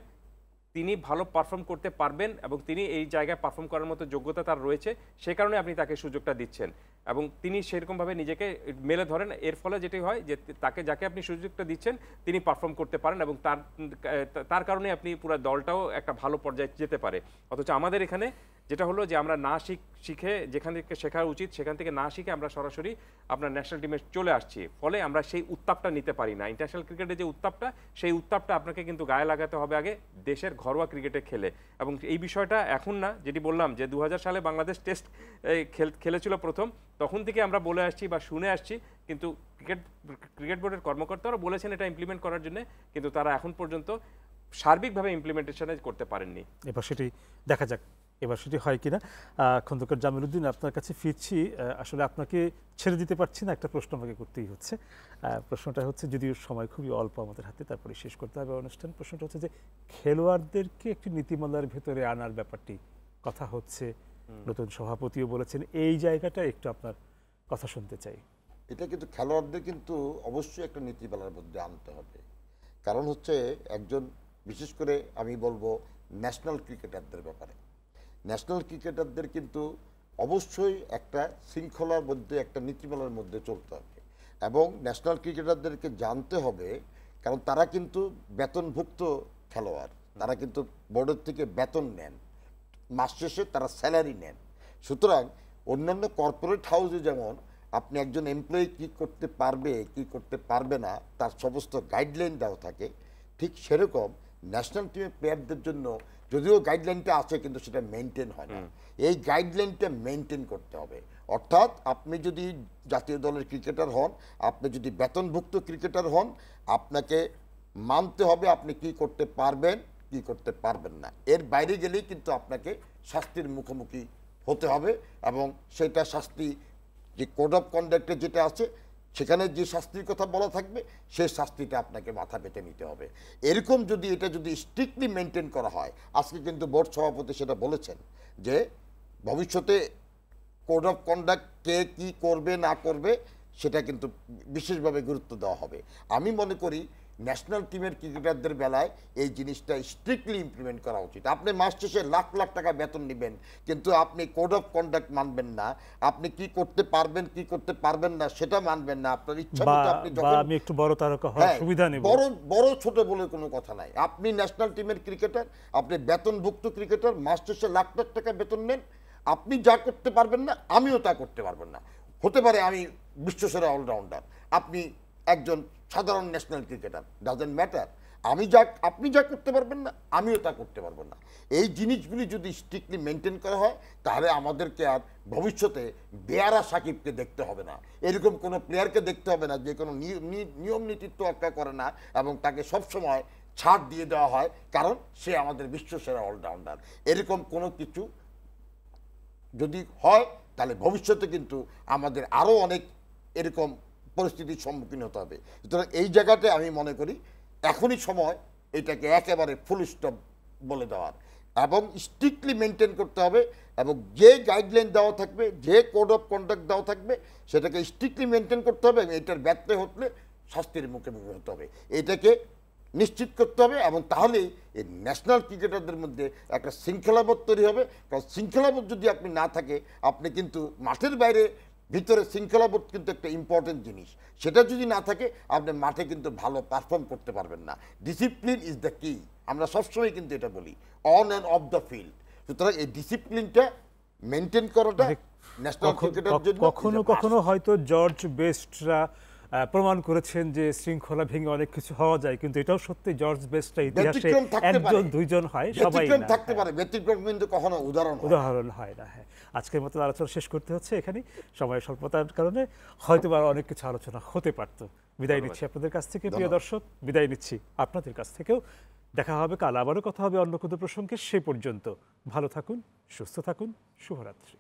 তিনি ভালো পারফর্ম করতে পারবেন এবং তিনি এই জায়গায় পারফর্ম করার মতো যোগ্যতা তার রয়েছে, সে কারণে আপনি তাকে সুযোগটা দিচ্ছেন এবং তিনি সেরকমভাবে নিজেকে মেলে ধরেন। এর ফলে যেটি হয় যে তাকে যাকে আপনি সুযোগটা দিচ্ছেন তিনি পারফর্ম করতে পারেন এবং তার কারণে আপনি পুরো দলটাও একটা ভালো পর্যায়ে যেতে পারে। অথচ আমাদের এখানে যেটা হলো যে আমরা না শিখে যেখান থেকে শেখা উচিত সেখান থেকে না শিখে আমরা সরাসরি আপনার ন্যাশনাল টিমে চলে আসছি, ফলে আমরা সেই উত্তাপটা নিতে পারি না। ইন্টারন্যাশনাল ক্রিকেটে যে উত্তাপটা, সেই উত্তাপটা আপনাকে কিন্তু গায়ে লাগাতে হবে আগে দেশের ঘরোয়া ক্রিকেটে খেলে। এবং এই বিষয়টা এখন না, যেটি বললাম যে 2000 সালে বাংলাদেশ টেস্ট খেলেছিল প্রথম, তখন থেকে আমরা বলে আসছি বা শুনে আসছি, কিন্তু ক্রিকেট বোর্ডের কর্মকর্তারা বলেছেন এটা ইমপ্লিমেন্ট করার জন্য, কিন্তু তারা এখন পর্যন্ত সার্বিকভাবে ইমপ্লিমেন্টেশনে করতে পারেননি। এবার সেটি দেখা যাক এবার সেটি হয় কিনা। খন্দকার জামিল উদ্দিন, আপনার কাছে ফিরছি। আসলে আপনাকে ছেড়ে দিতে পারছি না, একটা প্রশ্ন আমাকে করতেই হচ্ছে। প্রশ্নটা হচ্ছে, যদিও সময় খুবই অল্প আমাদের হাতে, তারপরে শেষ করতে হবে অনুষ্ঠান। প্রশ্নটা হচ্ছে যে খেলোয়াড়দেরকে একটি নীতিমালার ভেতরে আনার ব্যাপারটি কথা হচ্ছে, নতুন সভাপতিও বলেছেন, এই জায়গাটা একটু আপনার কথা শুনতে চাই। এটা কিন্তু খেলোয়াড়দের কিন্তু অবশ্যই একটা নীতিমালার মধ্যে আনতে হবে। কারণ হচ্ছে একজন, বিশেষ করে আমি বলবো ন্যাশনাল ক্রিকেটারদের ব্যাপারে, ন্যাশনাল ক্রিকেটারদের কিন্তু অবশ্যই একটা শৃঙ্খলার মধ্যে, একটা নীতিমালার মধ্যে চলতে হবে এবং ন্যাশনাল ক্রিকেটারদেরকে জানতে হবে, কারণ তারা কিন্তু বেতনভুক্ত খেলোয়াড়, তারা কিন্তু বোর্ডের থেকে বেতন নেন, মাস শেষে তারা স্যালারি নেন। সুতরাং অন্যান্য কর্পোরেট হাউসে যেমন আপনি একজন এমপ্লয়ি কী করতে পারবে কী করতে পারবে না তার সমস্ত গাইডলাইন দেওয়া থাকে, ঠিক সেরকম ন্যাশনাল টিমের প্লেয়ারদের জন্য যদিও গাইডলাইনটা আছে কিন্তু সেটা মেনটেন হয় না। এই গাইডলাইনটা মেনটেন করতে হবে। অর্থাৎ আপনি যদি জাতীয় দলের ক্রিকেটার হন, আপনি যদি বেতনভুক্ত ক্রিকেটার হন, আপনাকে মানতে হবে আপনি কি করতে পারবেন কি করতে পারবেন না। এর বাইরে গেলেই কিন্তু আপনাকে শাস্তির মুখোমুখি হতে হবে এবং সেটা শাস্তি যে কোড অফ কন্ডাক্টে যেটা আছে সেখানে যে শাস্তির কথা বলা থাকবে সেই শাস্তিটা আপনাকে মাথা পেতে নিতে হবে। এরকম যদি এটা যদি স্ট্রিক্টলি মেনটেন করা হয়, আজকে কিন্তু বোর্ড সভাপতি সেটা বলেছেন যে ভবিষ্যতে কোড অফ কন্ডাক্ট কে কী করবে না করবে সেটা কিন্তু বিশেষভাবে গুরুত্ব দেওয়া হবে। আমি মনে করি ন্যাশনাল টিমের ক্রিকেটারদের বেলায় এই জিনিসটা স্ট্রিক্টলি ইমপ্লিমেন্ট করা উচিত। আপনি মাস শেষে লাখ লাখ টাকা বেতন নেবেন কিন্তু আপনি কোড অফ কন্ডাক্ট মানবেন না, আপনি কি করতে পারবেন কি করতে পারবেন না সেটা মানবেন না, আপনার ইচ্ছা মতো আপনি যখন আমি একটু বড় তারকা হওয়ার সুবিধা নেব, বড় ছোট বলে কোনো কথা নাই। আপনি ন্যাশনাল টিমের ক্রিকেটার, আপনি বেতনভুক্ত ক্রিকেটার, মাস শেষে লাখ লাখ টাকা বেতন নেন, আপনি যা করতে পারবেন না আমিও তা করতে পারবেন না। হতে পারে আমি বিশ্বসেরা অলরাউন্ডার, আপনি একজন সাধারণ ন্যাশনাল ক্রিকেটার, ডাজেন্ট ম্যাটার, আপনি যা করতে পারবেন না আমিও তা করতে পারবো না। এই জিনিসগুলি যদি স্ট্রিক্টলি মেনটেন করা হয় তাহলে আমাদেরকে আর ভবিষ্যতে বেয়ারা সাকিবকে দেখতে হবে না, এরকম কোনো প্লেয়ারকে দেখতে হবে না যে কোনো নিয়ম নীতির তোয়াক্কা করে না এবং তাকে সবসময় ছাড় দিয়ে দেওয়া হয় কারণ সে আমাদের বিশ্বসেরা অলরাউন্ডার। এরকম কোনো কিছু যদি হয় তাহলে ভবিষ্যতে কিন্তু আমাদের আরও অনেক এরকম পরিস্থিতির সম্মুখীন হতে হবে। সুতরাং এই জায়গাতে আমি মনে করি এখনই সময় এটাকে একেবারে ফুল স্টপ বলে দেওয়ার এবং স্ট্রিক্টলি মেনটেন করতে হবে এবং যে গাইডলাইন দেওয়া থাকবে, যে কোড অফ কন্ডাক্ট দেওয়া থাকবে সেটাকে স্ট্রিক্টলি মেনটেন করতে হবে এবং এটার ব্যর্থ হলে শাস্তির মুখোমুখি হতে হবে, এটাকে নিশ্চিত করতে হবে এবং তাহলেই এই ন্যাশনাল ক্রিকেটারদের মধ্যে একটা শৃঙ্খলাবোধ তৈরি হবে। কারণ শৃঙ্খলাবোধ যদি আপনি না থাকে, আপনি কিন্তু মাঠের বাইরে ভিতরে শৃঙ্খলাবোধ কিন্তু একটা ইম্পর্টেন্ট জিনিস, সেটা যদি না থাকে আপনি মাঠে কিন্তু ভালো পারফর্ম করতে পারবেন না। ডিসিপ্লিন ইজ দ্য কি, আমরা সবসময় কিন্তু এটা বলি, on and of the field. সুতরাং এই ডিসিপ্লিনটা মেনটেন করাটা ন্যাশনাল ক্রিকেটারের জন্য কখনো কখনো হয়তো জর্জ বেস্টরা প্রমাণ করেছেন যে শৃঙ্খলা ভেঙে অনেক কিছু হওয়া যায়, কিন্তু এটাও সত্যি জর্জ বেস্টরা ইতিহাসে একজন দুইজন হয়, সবাই না, থাকতে পারে, ব্যতিক্রম কিন্তু কখনো উদাহরণ হয় না। হ্যাঁ, আজকের মতো আলোচনা শেষ করতে হচ্ছে এখানে, সময় স্বল্পতার কারণে হয়তো বা অনেক কিছু আলোচনা হতে পারত। বিদায় নিচ্ছি আপনাদের কাছ থেকে, প্রিয় দর্শক, বিদায় নিচ্ছি আপনাদের কাছ থেকেও। দেখা হবে কাল, আবারও কথা হবে অন্য কোনো প্রসঙ্গে। সে পর্যন্ত ভালো থাকুন, সুস্থ থাকুন, শুভরাত্রি।